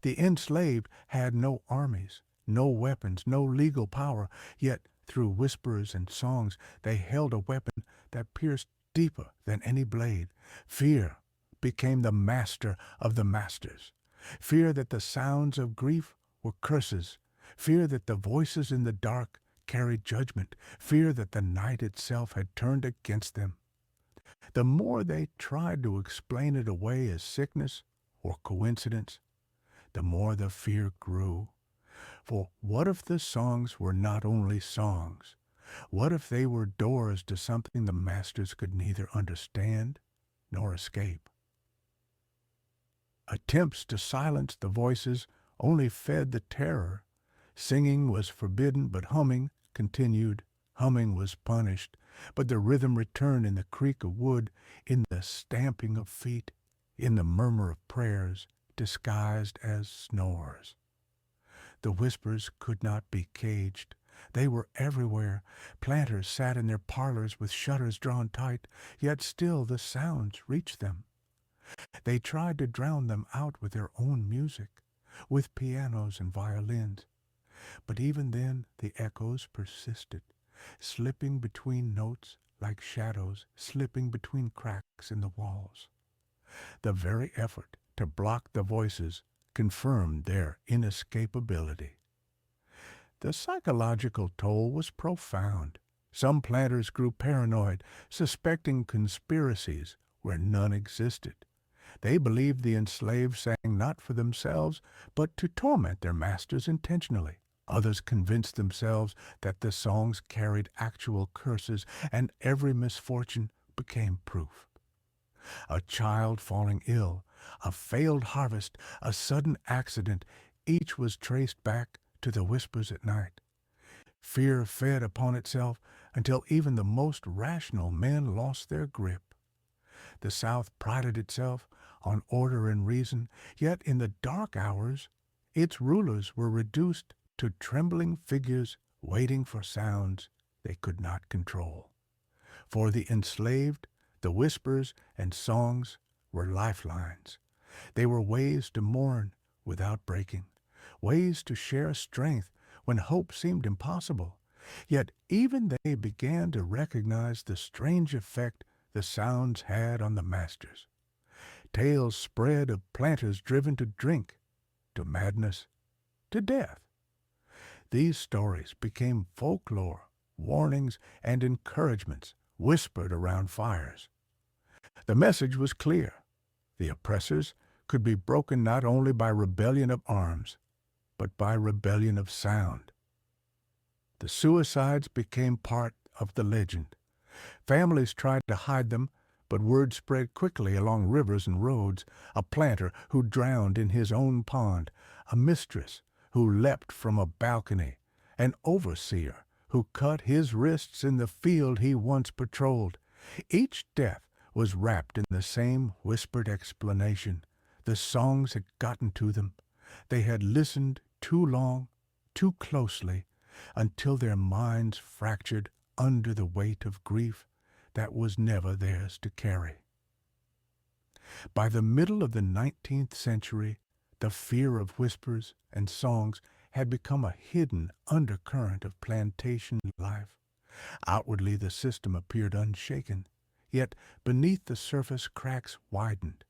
The enslaved had no armies, no weapons, no legal power, yet through whispers and songs they held a weapon that pierced deeper than any blade. Fear became the master of the masters. Fear that the sounds of grief were curses. Fear that the voices in the dark carried judgment. Fear that the night itself had turned against them. The more they tried to explain it away as sickness or coincidence, the more the fear grew. For what if the songs were not only songs? What if they were doors to something the masters could neither understand nor escape? Attempts to silence the voices only fed the terror. Singing was forbidden, but humming continued. Humming was punished, but the rhythm returned in the creak of wood, in the stamping of feet, in the murmur of prayers disguised as snores. The whispers could not be caged. They were everywhere. Planters sat in their parlors with shutters drawn tight, yet still the sounds reached them. They tried to drown them out with their own music, with pianos and violins. But even then the echoes persisted, slipping between notes like shadows slipping between cracks in the walls. The very effort to block the voices confirmed their inescapability. The psychological toll was profound. Some planters grew paranoid, suspecting conspiracies where none existed. They believed the enslaved sang not for themselves, but to torment their masters intentionally. Others convinced themselves that the songs carried actual curses, and every misfortune became proof. A child falling ill, a failed harvest, a sudden accident, each was traced back to the whispers at night. Fear fed upon itself until even the most rational men lost their grip. The South prided itself on order and reason, yet in the dark hours its rulers were reduced to trembling figures waiting for sounds they could not control. For the enslaved, the whispers and songs were lifelines. They were ways to mourn without breaking, ways to share strength when hope seemed impossible. Yet even they began to recognize the strange effect the sounds had on the masters. Tales spread of planters driven to drink, to madness, to death. These stories became folklore, warnings, and encouragements whispered around fires. The message was clear. The oppressors could be broken not only by rebellion of arms, but by rebellion of sound. The suicides became part of the legend. Families tried to hide them, but word spread quickly along rivers and roads. A planter who drowned in his own pond, a mistress who leapt from a balcony, an overseer who cut his wrists in the field he once patrolled. Each death was wrapped in the same whispered explanation. The songs had gotten to them. They had listened too long, too closely, until their minds fractured under the weight of grief that was never theirs to carry. By the middle of the 19th century, the fear of whispers and songs had become a hidden undercurrent of plantation life. Outwardly the system appeared unshaken, yet beneath the surface cracks widened.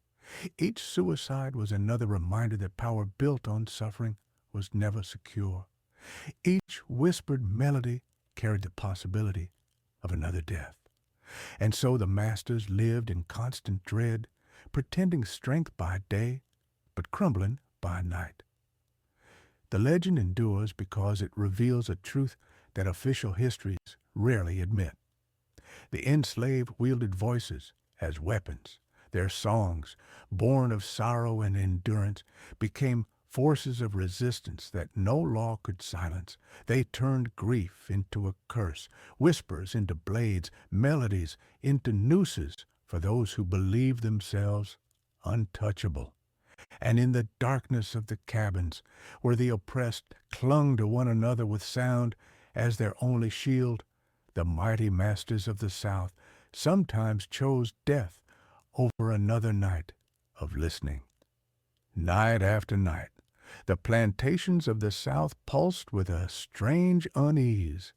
Each suicide was another reminder that power built on suffering was never secure. Each whispered melody carried the possibility of another death. And so the masters lived in constant dread, pretending strength by day, but crumbling by night. The legend endures because it reveals a truth that official histories rarely admit. The enslaved wielded voices as weapons. Their songs, born of sorrow and endurance, became forces of resistance that no law could silence. They turned grief into a curse, whispers into blades, melodies into nooses for those who believed themselves untouchable. And in the darkness of the cabins, where the oppressed clung to one another with sound as their only shield, the mighty masters of the South sometimes chose death over another night of listening. Night after night, the plantations of the South pulsed with a strange unease.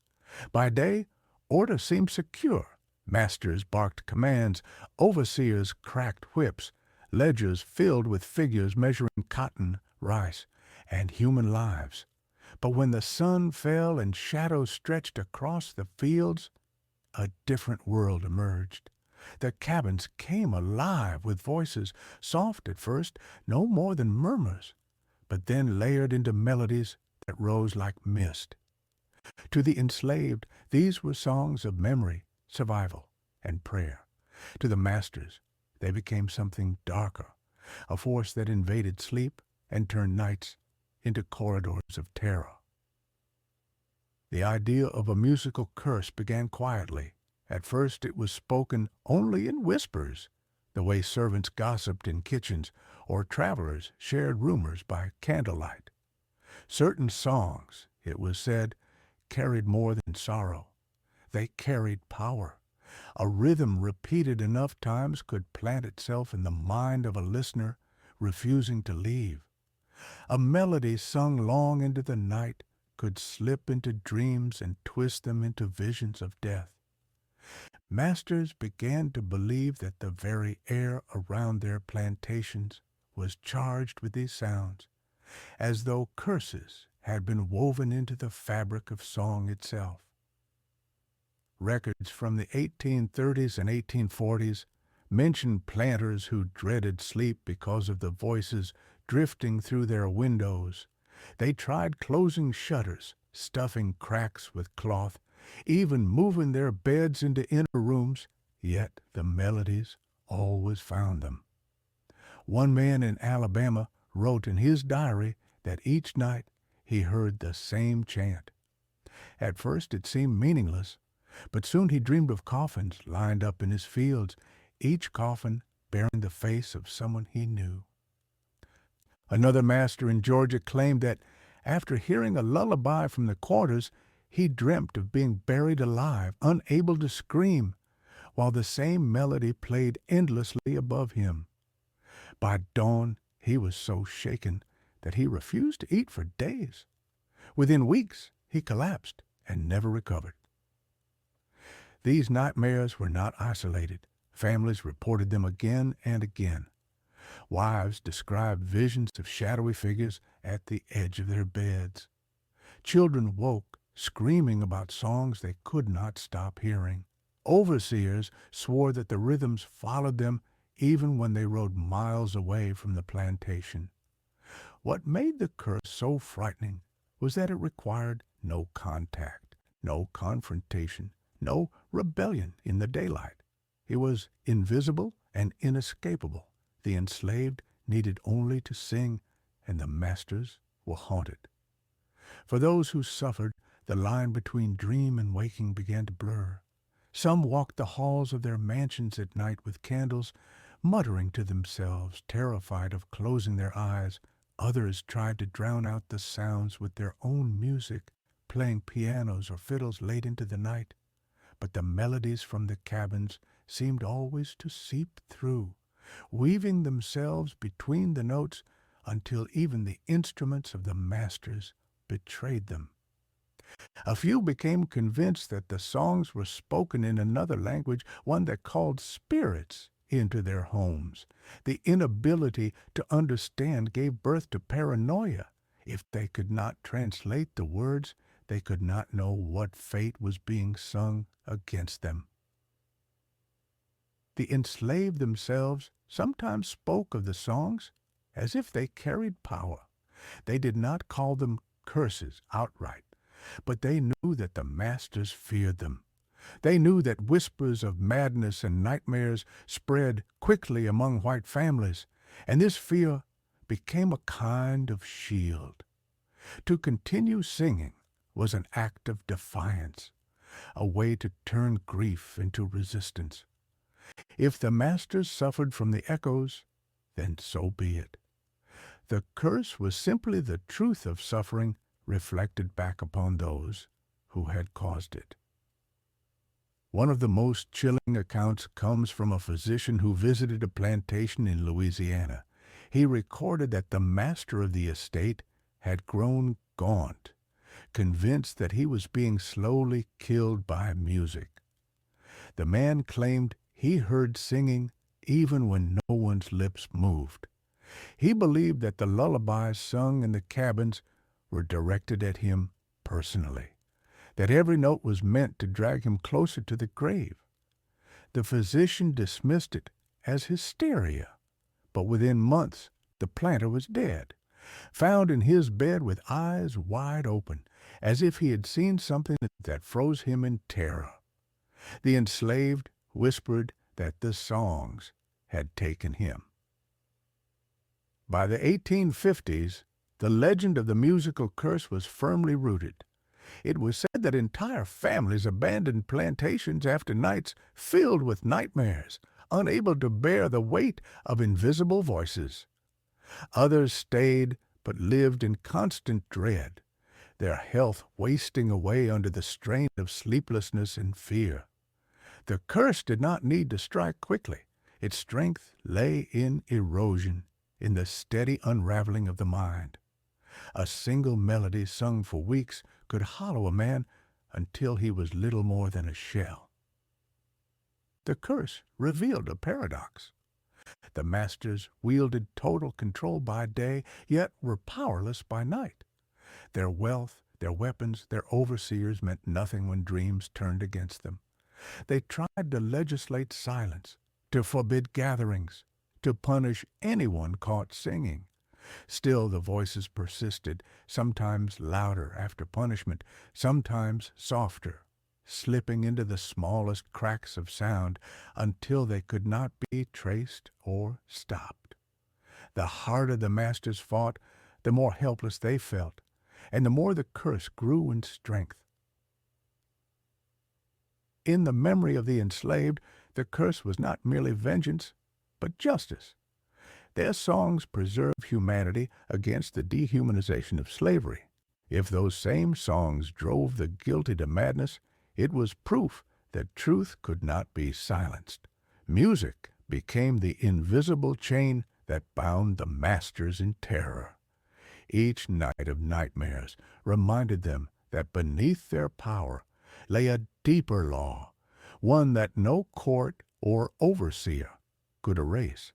By day, order seemed secure. Masters barked commands, overseers cracked whips, ledgers filled with figures measuring cotton, rice, and human lives. But when the sun fell and shadows stretched across the fields, a different world emerged. The cabins came alive with voices, soft at first, no more than murmurs, but then layered into melodies that rose like mist. To the enslaved, these were songs of memory, survival, and prayer. To the masters, they became something darker, a force that invaded sleep and turned nights into corridors of terror. The idea of a musical curse began quietly. At first it was spoken only in whispers, the way servants gossiped in kitchens or travelers shared rumors by candlelight. Certain songs, it was said, carried more than sorrow. They carried power. A rhythm repeated enough times could plant itself in the mind of a listener, refusing to leave. A melody sung long into the night could slip into dreams and twist them into visions of death. Masters began to believe that the very air around their plantations was charged with these sounds, as though curses had been woven into the fabric of song itself. Records from the 1830s and 1840s mention planters who dreaded sleep because of the voices drifting through their windows. They tried closing shutters, stuffing cracks with cloth, even moving their beds into inner rooms, yet the melodies always found them. One man in Alabama wrote in his diary that each night he heard the same chant. At first it seemed meaningless, but soon he dreamed of coffins lined up in his fields, each coffin bearing the face of someone he knew. Another master in Georgia claimed that after hearing a lullaby from the quarters, he dreamt of being buried alive, unable to scream, while the same melody played endlessly above him. By dawn, he was so shaken that he refused to eat for days. Within weeks, he collapsed and never recovered. These nightmares were not isolated. Families reported them again and again. Wives described visions of shadowy figures at the edge of their beds. Children woke, screaming about songs they could not stop hearing. Overseers swore that the rhythms followed them even when they rode miles away from the plantation. What made the curse so frightening was that it required no contact, no confrontation, no rebellion in the daylight. It was invisible and inescapable. The enslaved needed only to sing, and the masters were haunted. For those who suffered, the line between dream and waking began to blur. Some walked the halls of their mansions at night with candles, muttering to themselves, terrified of closing their eyes. Others tried to drown out the sounds with their own music, playing pianos or fiddles late into the night. But the melodies from the cabins seemed always to seep through, weaving themselves between the notes until even the instruments of the masters betrayed them. A few became convinced that the songs were spoken in another language, one that called spirits into their homes. The inability to understand gave birth to paranoia. If they could not translate the words, they could not know what fate was being sung against them. The enslaved themselves sometimes spoke of the songs as if they carried power. They did not call them curses outright, but they knew that the masters feared them. They knew that whispers of madness and nightmares spread quickly among white families, and this fear became a kind of shield. To continue singing was an act of defiance, a way to turn grief into resistance. If the masters suffered from the echoes, then so be it. The curse was simply the truth of suffering reflected back upon those who had caused it. One of the most chilling accounts comes from a physician who visited a plantation in Louisiana. He recorded that the master of the estate had grown gaunt, convinced that he was being slowly killed by music. The man claimed he heard singing even when no one's lips moved. He believed that the lullabies sung in the cabins were directed at him personally, that every note was meant to drag him closer to the grave. The physician dismissed it as hysteria, but within months the planter was dead, found in his bed with eyes wide open, as if he had seen something that froze him in terror. The enslaved whispered that the songs had taken him. By the 1850s, the legend of the musical curse was firmly rooted. It was said that entire families abandoned plantations after nights filled with nightmares. unable to bear the weight of invisible voices. Others stayed but lived in constant dread, their health wasting away under the strain of sleeplessness and fear. The curse did not need to strike quickly. Its strength lay in erosion, in the steady unraveling of the mind. A single melody sung for weeks could hollow a man until he was little more than a shell. The curse revealed a paradox. The masters wielded total control by day, yet were powerless by night. Their wealth, their weapons, their overseers meant nothing when dreams turned against them. They tried to legislate silence, to forbid gatherings, to punish anyone caught singing. Still the voices persisted, sometimes louder after punishment, sometimes softer, slipping into the smallest cracks of sound until they could not be traced or stopped. The harder the masters fought, the more helpless they felt, and the more the curse grew in strength. In the memory of the enslaved, the curse was not merely vengeance, but justice. Their songs preserved humanity against the dehumanization of slavery. If those same songs drove the guilty to madness, it was proof that truth could not be silenced. Music became the invisible chain that bound the masters in terror. Each night of nightmares reminded them that beneath their power lay a deeper law, one that no court or overseer could erase.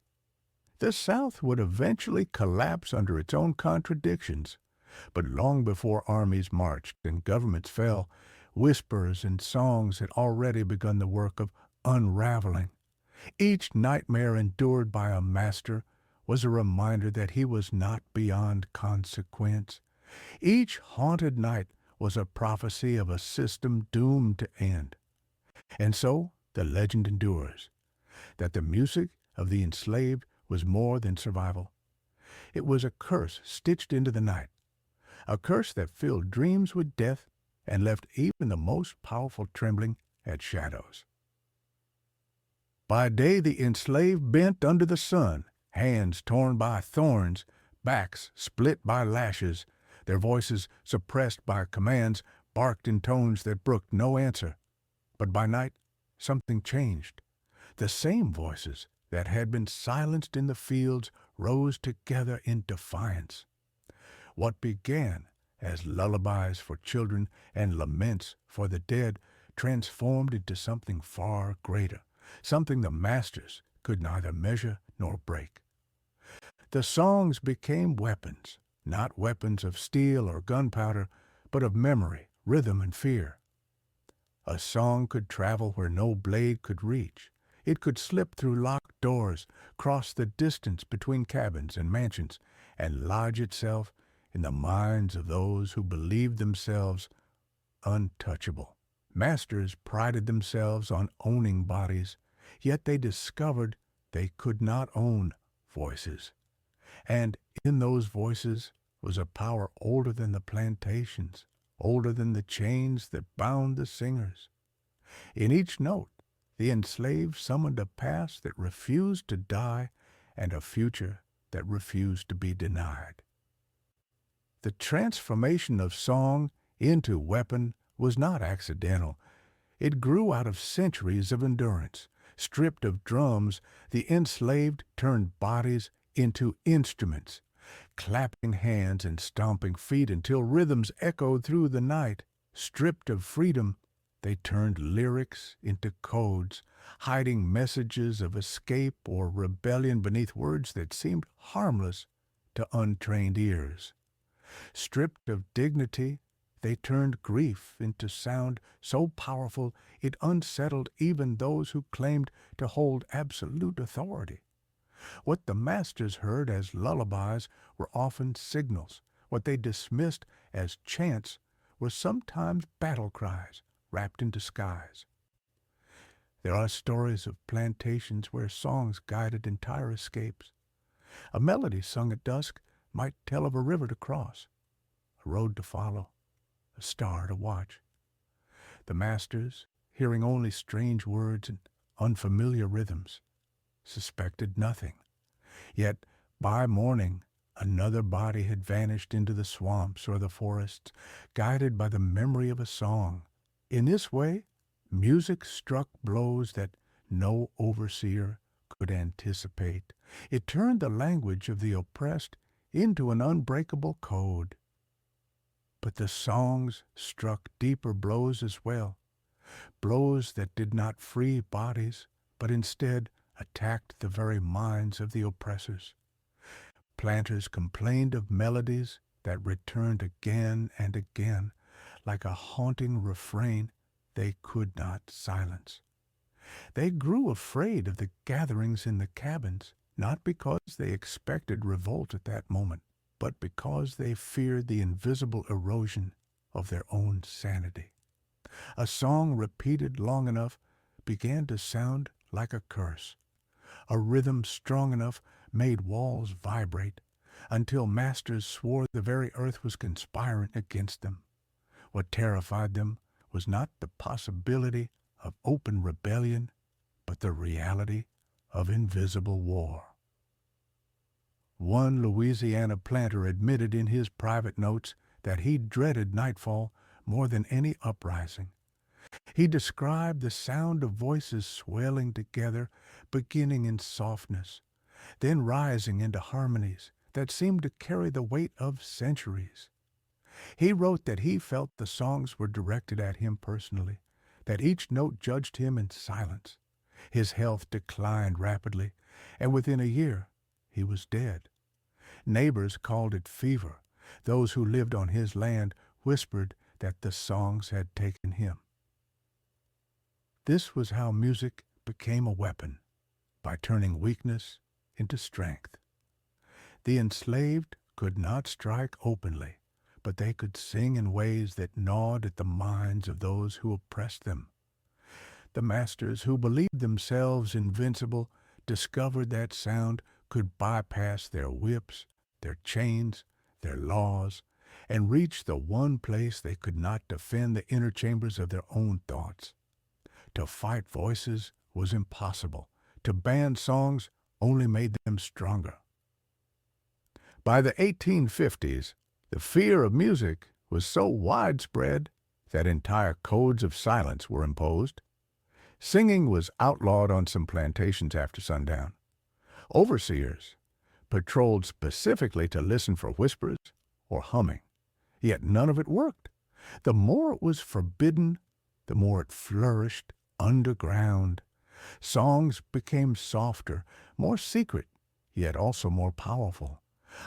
The South would eventually collapse under its own contradictions, but long before armies marched and governments fell, whispers and songs had already begun the work of unraveling. Each nightmare endured by a master was a reminder that he was not beyond consequence. Each haunted night was a prophecy of a system doomed to end. And so the legend endures, that the music of the enslaved was more than survival. It was a curse stitched into the night, a curse that filled dreams with death and left even the most powerful trembling at shadows. By day the enslaved bent under the sun, hands torn by thorns, backs split by lashes, their voices suppressed by commands, barked in tones that brooked no answer. But by night, something changed. The same voices that had been silenced in the fields rose together in defiance. What began as lullabies for children and laments for the dead transformed into something far greater, something the masters could neither measure nor break. The songs became weapons, not weapons of steel or gunpowder, but of memory, rhythm, and fear. A song could travel where no blade could reach. It could slip through locked doors, cross the distance between cabins and mansions, and lodge itself in the minds of those who believed themselves untouchable. Masters prided themselves on owning bodies, yet they discovered they could not own voices. And in those voices was a power older than the plantations, older than the chains that bound the singers. In each note, the enslaved summoned a past that refused to die and a future that refused to be denied. The transformation of song into weapon was not accidental. It grew out of centuries of endurance. Stripped of drums, the enslaved turned bodies into instruments, clapping hands and stomping feet until rhythms echoed through the night. Stripped of freedom, they turned lyrics into codes, hiding messages of escape or rebellion beneath words that seemed harmless to untrained ears. Stripped of dignity, they turned grief into sound so powerful it unsettled even those who claimed to hold absolute authority. What the masters heard as lullabies were often signals. What they dismissed as chants were sometimes battle cries wrapped in disguise. There are stories of plantations where songs guided entire escapes. A melody sung at dusk might tell of a river to cross, a road to follow, a star to watch. The masters, hearing only strange words and unfamiliar rhythms, suspected nothing. Yet by morning another body had vanished into the swamps or the forests, guided by the memory of a song. In this way, music struck blows that no overseer could anticipate. It turned the language of the oppressed into an unbreakable code. But the songs struck deeper blows as well, blows that did not free bodies, but instead attacked the very minds of the oppressors. Planters complained of melodies that returned again and again, like a haunting refrain they could not silence. They grew afraid of the gatherings in the cabins, not because they expected revolt at that moment, but because they feared the invisible erosion of their own sanity. A song repeated long enough began to sound like a curse. A rhythm strong enough made walls vibrate, until masters swore the very earth was conspiring against them. What terrified them was not the possibility of open rebellion, but the reality of invisible war. One Louisiana planter admitted in his private notes that he dreaded nightfall more than any uprising. He described the sound of voices swelling together, beginning in softness, then rising into harmonies that seemed to carry the weight of centuries. He wrote that he felt the songs were directed at him personally, that each note judged him in silence. His health declined rapidly, and within a year he was dead. Neighbors called it fever. Those who lived on his land whispered that the songs had taken him. This was how music became a weapon, by turning weakness into strength. The enslaved could not strike openly, but they could sing in ways that gnawed at the minds of those who oppressed them. The masters who believed themselves invincible discovered that sound could bypass their whips, their chains, their laws, and reach the one place they could not defend the inner chambers of their own thoughts. To fight voices was impossible. To ban songs only made them stronger. By the 1850s, the fear of music was so widespread that entire codes of silence were imposed. Singing was outlawed on some plantations after sundown. Overseers patrolled specifically to listen for whispers or humming, yet none of it worked. The more it was forbidden, the more it flourished underground. Songs became softer, more secret, yet also more powerful.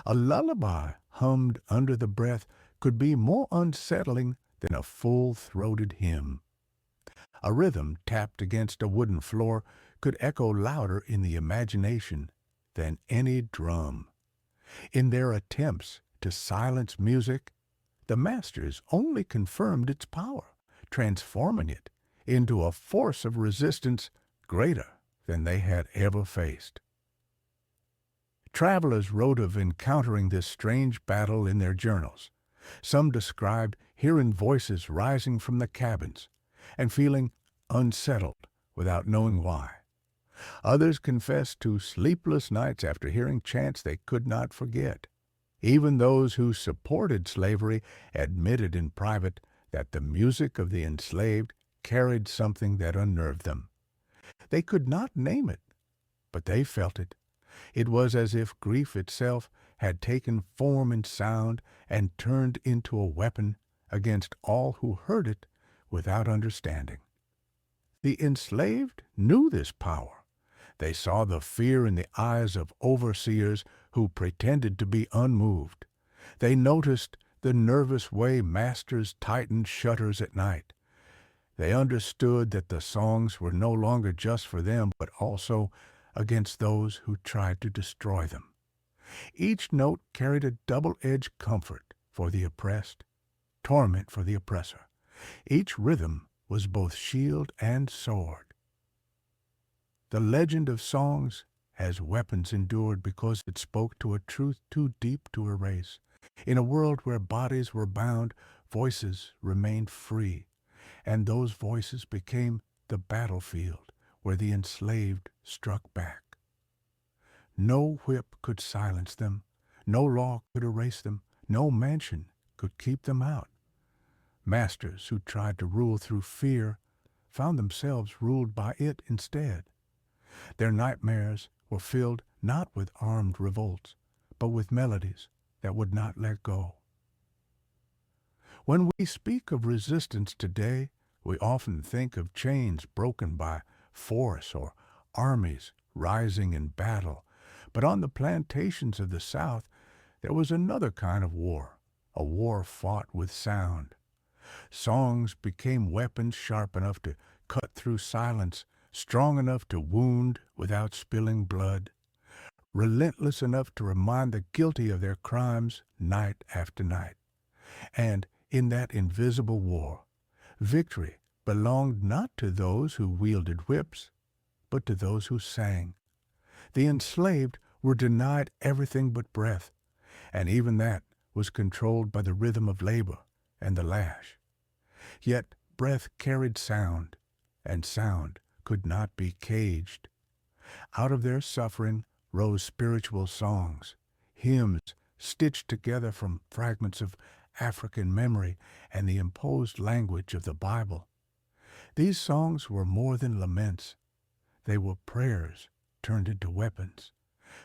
A lullaby hummed under the breath could be more unsettling than a full-throated hymn. A rhythm tapped against a wooden floor could echo louder in the imagination than any drum. In their attempts to silence music, the masters only confirmed its power, transforming it into a force of resistance greater than they had ever faced. Travelers wrote of encountering this strange battle in their journals. Some described hearing voices rising from the cabins and feeling unsettled without knowing why. Others confessed to sleepless nights after hearing chants they could not forget. Even those who supported slavery admitted in private that the music of the enslaved carried something that unnerved them. They could not name it, but they felt it. It was as if grief itself had taken form in sound and turned into a weapon against all who heard it without understanding. The enslaved knew this power. They saw the fear in the eyes of overseers who pretended to be unmoved. They noticed the nervous way masters tightened shutters at night. They understood that the songs were no longer just for them, but also against those who tried to destroy them. Each note carried a double-edged comfort for the oppressed, torment for the oppressor. Each rhythm was both shield and sword. The legend of songs as weapons endured because it spoke to a truth too deep to erase. In a world where bodies were bound, voices remained free, and those voices became the battlefield where the enslaved struck back. No whip could silence them, no law could erase them, no mansion could keep them out. Masters who tried to rule through fear found themselves ruled by it instead. Their nightmares were filled not with armed revolts, but with melodies that would not let go. When we speak of resistance today, we often think of chains broken by force or armies rising in battle. But on the plantations of the South, there was another kind of war, a war fought with sound. Songs became weapons sharp enough to cut through silence, strong enough to wound without spilling blood, relentless enough to remind the guilty of their crimes night after night. And in that invisible war, victory belonged not to those who wielded whips, but to those who sang. The enslaved were denied everything but breath, and even that was controlled by the rhythm of labor and the lash. Yet breath carried sound, and sound could not be caged. Out of their suffering rose spiritual songs, hymns stitched together from fragments of African memory and the imposed language of the Bible. These songs were more than laments. They were prayers turned into weapons,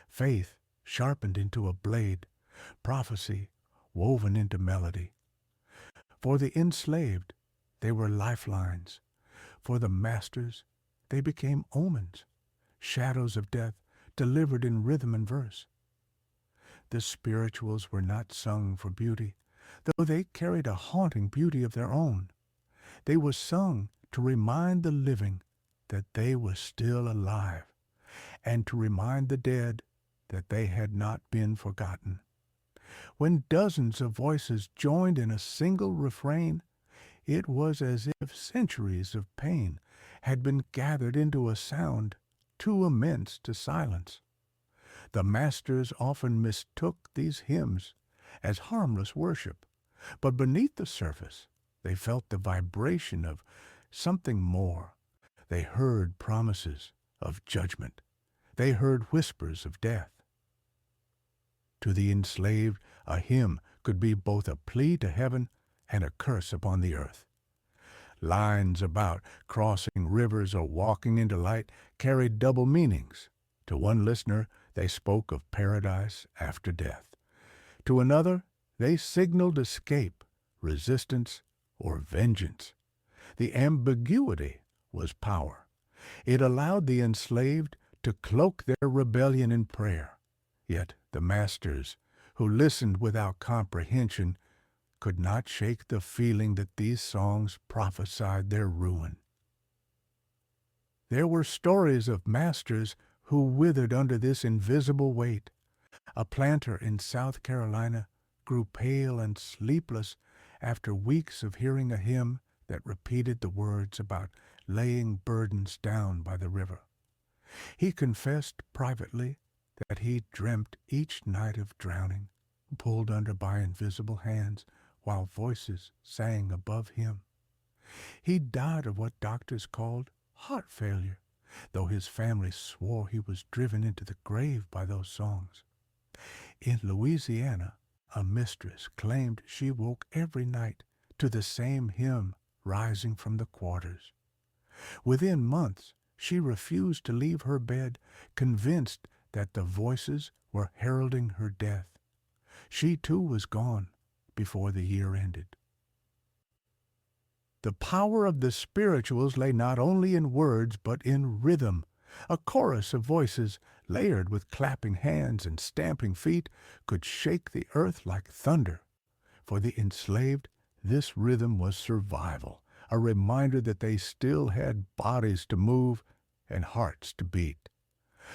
faith sharpened into a blade, prophecy woven into melody. For the enslaved, they were lifelines. For the masters, they became omens, shadows of death delivered in rhythm and verse. The spirituals were not sung for beauty, though they carried a haunting beauty of their own. They were sung to remind the living that they were still alive, and to remind the dead that they had not been forgotten. When dozens of voices joined in a single refrain, it was as if centuries of pain had been gathered into a sound too immense to silence. The masters often mistook these hymns as harmless worship, but beneath the surface they felt the vibration of something more. They heard promises of judgment. They heard whispers of death. To the enslaved, a hymn could be both a plea to heaven and a curse upon the earth. Lines about crossing rivers or walking into light carried double meanings. To one listener, they spoke of paradise after death. To another, they signaled escape, resistance, or vengeance. The ambiguity was power. It allowed the enslaved to cloak their rebellion in prayer. Yet the masters, who listened without comprehension, could not shake the feeling that these songs prophesied their ruin. There were stories of masters who withered under this invisible weight. A planter in South Carolina grew pale and sleepless after weeks of hearing a hymn that repeated the words about laying burdens down by the river. He confessed privately that he dreamt each night of drowning, pulled under by invisible hands, while voices sang above him. He died of what doctors called heart failure, though his family swore he was driven into the grave by those songs. In Louisiana, a mistress claimed she woke every night to the same hymn rising from the quarters. Within months, she refused to leave her bed, convinced that the voices were heralding her death. She too was gone before the year ended. The power of the spirituals lay not only in words but in rhythm. A chorus of voices, layered with clapping hands and stamping feet, could shake the earth like thunder. For the enslaved, this rhythm was survival, a reminder that they still had bodies to move and hearts to beat.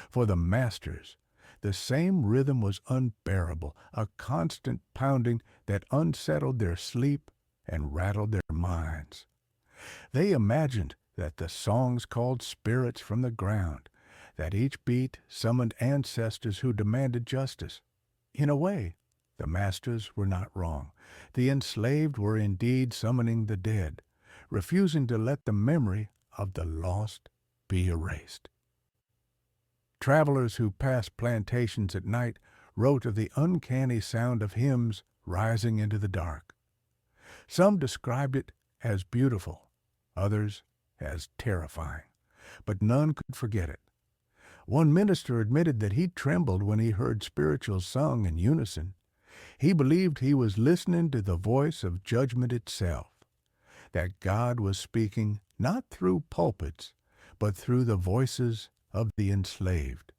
For the masters, the same rhythm was unbearable, a constant pounding that unsettled their sleep and rattled their minds. They imagined that the songs called spirits from the ground, that each beat summoned ancestors who demanded justice. In a way, the masters were not wrong. The enslaved were indeed summoning the dead, refusing to let the memory of the lost be erased. Travelers who passed plantations at night wrote of the uncanny sound of hymns rising into the dark. Some described it as beautiful, others as terrifying, but none could forget it. One minister admitted that he trembled when he heard spirituals sung in unison. He believed he was listening to the voice of judgment itself, that God was speaking not through pulpits, but through the voices of the enslaved.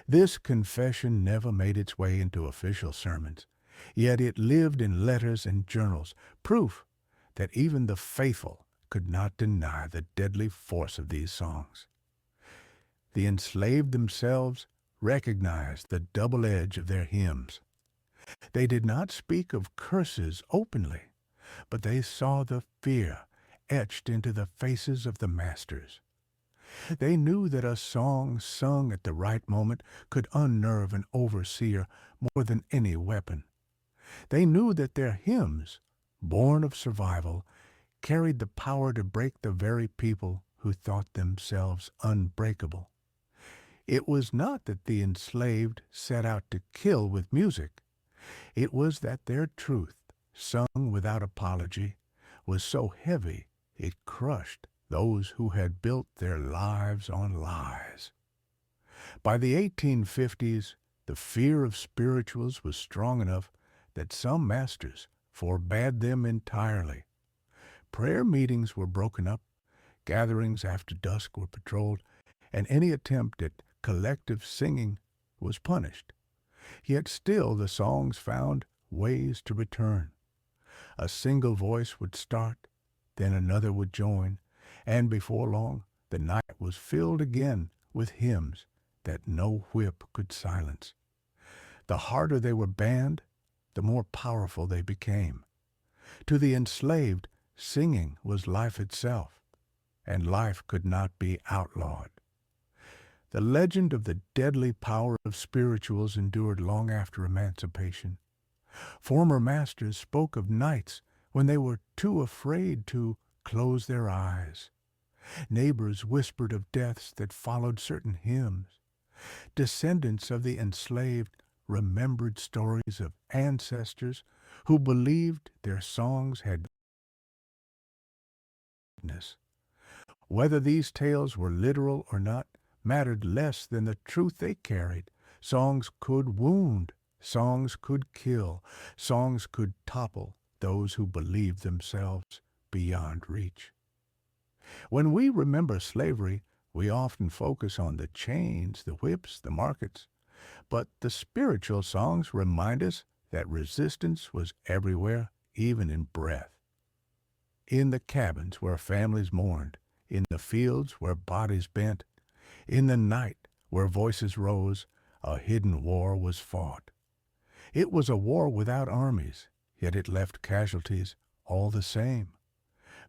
This confession never made its way into official sermons, yet it lived in letters and journals, proof that even the faithful could not deny the deadly force of these songs. The enslaved themselves recognized the double edge of their hymns. They did not speak of curses openly, but they saw the fear etched into the faces of the masters. They knew that a song sung at the right moment could unnerve an overseer more than any weapon. They knew that their hymns, born of survival, carried the power to break the very people who thought themselves unbreakable. It was not that the enslaved set out to kill with music. It was that their truth, sung without apology, was so heavy it crushed those who had built their lives on lies. By the 1850s, the fear of spirituals was strong enough that some masters forbade them entirely. Prayer meetings were broken up, gatherings after dusk were patrolled, and any attempt at collective singing was punished. Yet still the songs found ways to return. A single voice would start, then another would join, and before long the night was filled again with hymns that no whip could silence. The harder they were banned, the more powerful they became. To the enslaved, singing was life itself, and life could not be outlawed. The legend of the deadly power of spirituals endured long after emancipation. Former masters spoke of nights when they were too afraid to close their eyes. Neighbors whispered of deaths that followed certain hymns. Descendants of the enslaved remembered stories of ancestors who believed their songs had goodness. Whether these tales were literal or not mattered less than the truth they carried. Songs could wound, songs could kill, songs could topple those who believed themselves beyond reach. When we remember slavery, we often focus on the chains, the whips, the markets. But the spiritual songs remind us that resistance was everywhere, even in breath. In the cabins where families mourned, in the fields where bodies bent, in the night where voices rose, a hidden war was fought. It was a war without armies, yet it left casualties all the same.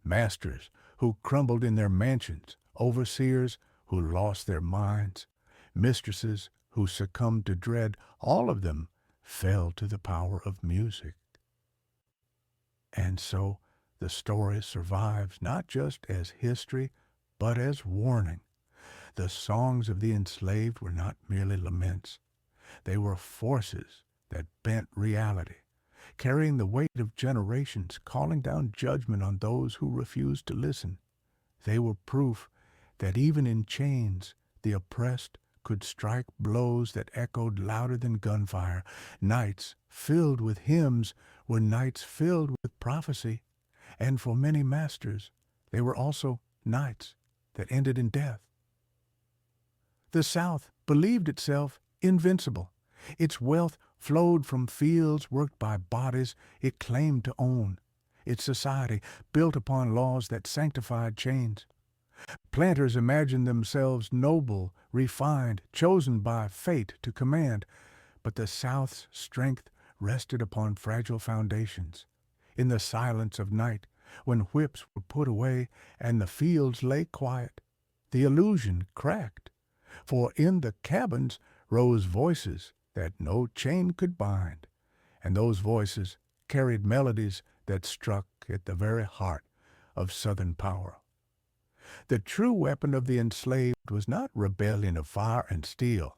Masters who crumbled in their mansions, overseers who lost their minds, mistresses who succumbed to dread, all of them fell to the power of music. And so the story survives not just as history, but as warning. The songs of the enslaved were not merely laments. They were forces that bent reality, carrying the weight of generations, calling down judgment on those who refused to listen. They were proof that even in chains, the oppressed could strike blows that echoed louder than gunfire. Nights filled with hymns were nights filled with prophecy, and for many masters, they were also nights that ended in death. The South believed itself invincible. Its wealth flowed from fields worked by bodies it claimed to own. Its society built upon laws that sanctified chains. Planters imagined themselves noble, refined, chosen by fate to command, but the South's strength rested upon fragile foundations. In the silence of night, when whips were put away and the fields lay quiet, the illusion cracked, for in the cabins rose voices that no chain could bind, and those voices carried melodies that struck at the very heart of Southern power. The true weapon of the enslaved was not rebellion of fire and steel,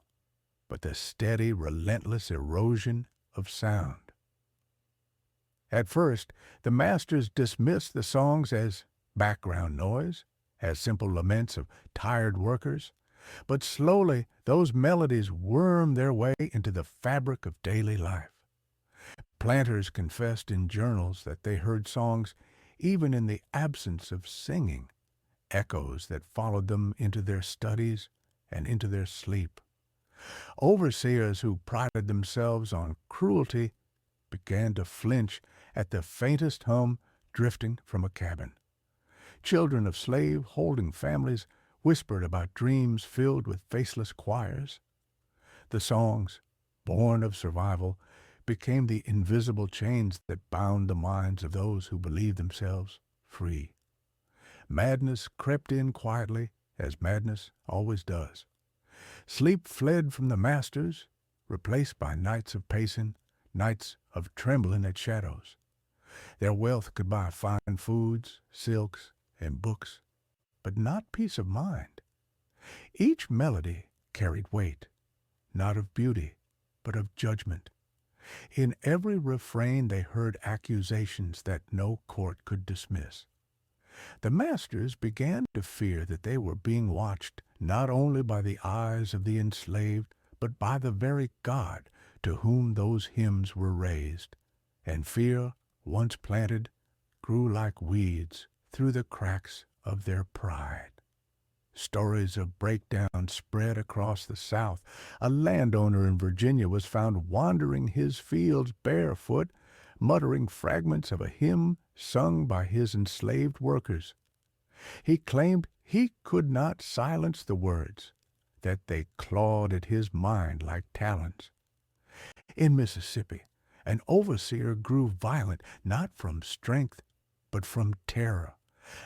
but the steady, relentless erosion of sound. At first, the masters dismissed the songs as background noise, as simple laments of tired workers, but slowly those melodies wormed their way into the fabric of daily life. Planters confessed in journals that they heard songs even in the absence of singing, echoes that followed them into their studies and into their sleep. Overseers who prided themselves on cruelty began to flinch at the faintest hum drifting from a cabin. Children of slave-holding families whispered about dreams filled with faceless choirs. The songs, born of survival, became the invisible chains that bound the minds of those who believed themselves free. Madness crept in quietly, as madness always does. Sleep fled from the masters, replaced by nights of pacing, nights of trembling at shadows. Their wealth could buy fine foods, silks, and books, but not peace of mind. Each melody carried weight, not of beauty, but of judgment. In every refrain they heard accusations that no court could dismiss. The masters began to fear that they were being watched not only by the eyes of the enslaved, but by the very God to whom those hymns were raised. And fear, once planted, grew like weeds through the cracks of their pride. Stories of breakdown spread across the South. A landowner in Virginia was found wandering his fields barefoot, muttering fragments of a hymn sung by his enslaved workers. He claimed he could not silence the words, that they clawed at his mind like talons. In Mississippi, an overseer grew violent, not from strength, but from terror,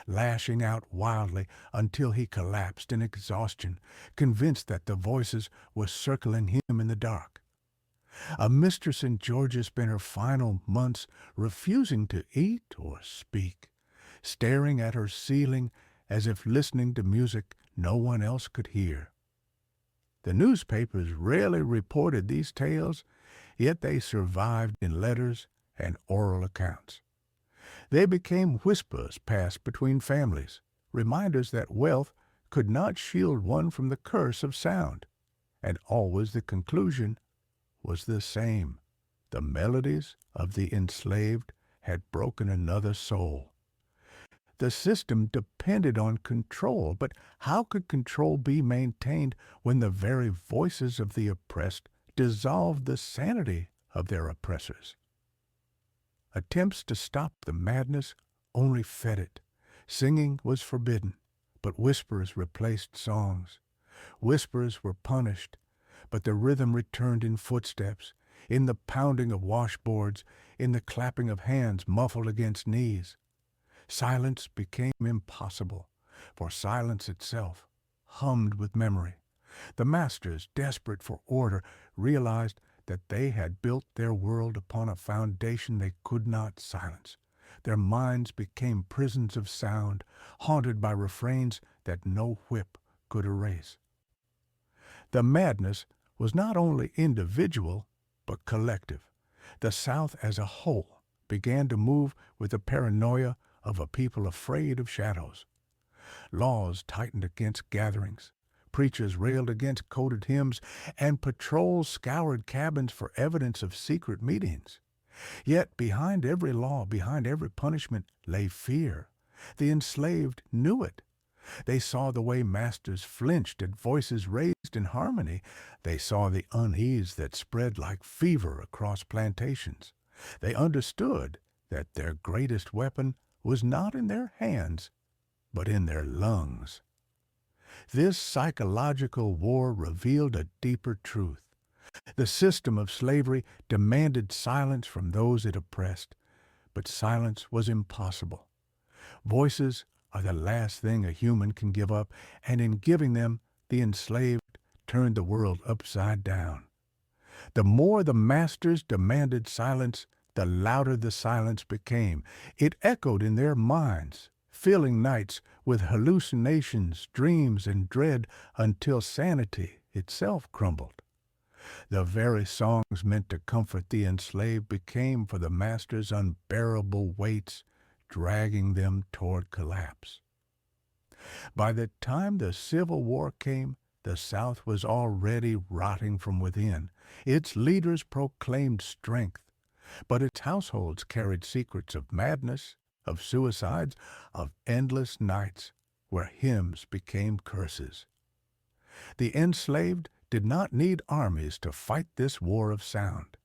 lashing out wildly until he collapsed in exhaustion, convinced that the voices were circling him in the dark. A mistress in Georgia spent her final months refusing to eat or speak, staring at her ceiling as if listening to music no one else could hear. The newspapers rarely reported these tales, yet they survived in letters and oral accounts. They became whispers passed between families, reminders that wealth could not shield one from the curse of sound, and always the conclusion was the same. The melodies of the enslaved had broken another soul. The system depended on control, but how could control be maintained when the very voices of the oppressed dissolved the sanity of their oppressors? Attempts to stop the madness only fed it. Singing was forbidden, but whispers replaced songs. Whispers were punished, but the rhythm returned in footsteps, in the pounding of washboards, in the clapping of hands muffled against knees. Silence became impossible, for silence itself hummed with memory. The masters, desperate for order, realized that they had built their world upon a foundation they could not silence. Their minds became prisons of sound, haunted by refrains that no whip could erase. The madness was not only individual, but collective. The South as a whole began to move with the paranoia of a people afraid of shadows. Laws tightened against gatherings. Preachers railed against coded hymns, and patrols scoured cabins for evidence of secret meetings. Yet behind every law, behind every punishment, lay fear. The enslaved knew it. They saw the way masters flinched at voices raised in harmony. They saw the unease that spread like fever across plantations. They understood that their greatest weapon was not in their hands, but in their lungs. This psychological war revealed a deeper truth. The system of slavery demanded silence from those it oppressed, but silence was impossible. Voices are the last thing a human can give up, and in giving them, the enslaved turned the world upside down. The more the masters demanded silence, the louder the silence became. It echoed in their minds, filling nights with hallucinations, dreams, and dread until sanity itself crumbled. The very songs meant to comfort the enslaved became for the masters unbearable weights, dragging them toward collapse. By the time the Civil War came, the South was already rotting from within. Its leaders proclaimed strength, but its households carried secrets of madness, of suicides, of endless nights where hymns became curses. The enslaved did not need armies to fight this war of sound.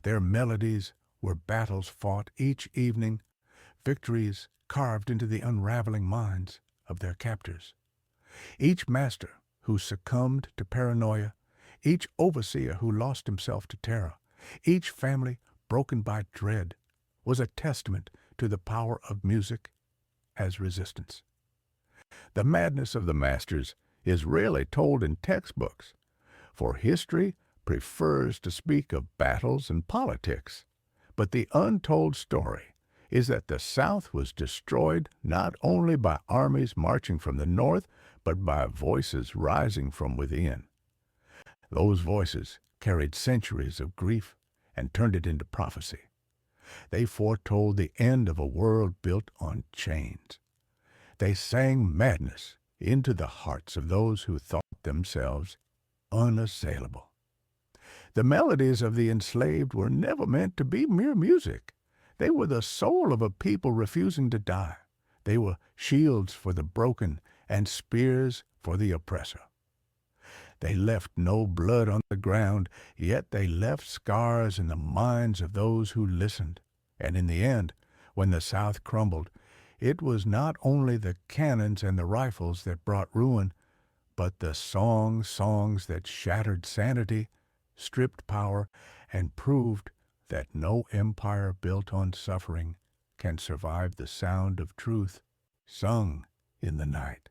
Their melodies were battles fought each evening, victories carved into the unraveling minds of their captors. Each master who succumbed to paranoia, each overseer who lost himself to terror, each family broken by dread, was a testament to the power of music as resistance. The madness of the masters is rarely told in textbooks, for history prefers to speak of battles and politics. But the untold story is that the South was destroyed not only by armies marching from the North, but by voices rising from within. Those voices carried centuries of grief and turned it into prophecy. They foretold the end of a world built on chains. They sang madness into the hearts of those who thought themselves unassailable. The melodies of the enslaved were never meant to be mere music. They were the soul of a people refusing to die. They were shields for the broken and spears for the oppressor. They left no blood on the ground, yet they left scars in the minds of those who listened. And in the end, when the South crumbled, it was not only the cannons and the rifles that brought ruin, but the songs that shattered sanity, stripped power, and proved that no empire built on suffering can survive the sound of truth sung in the night.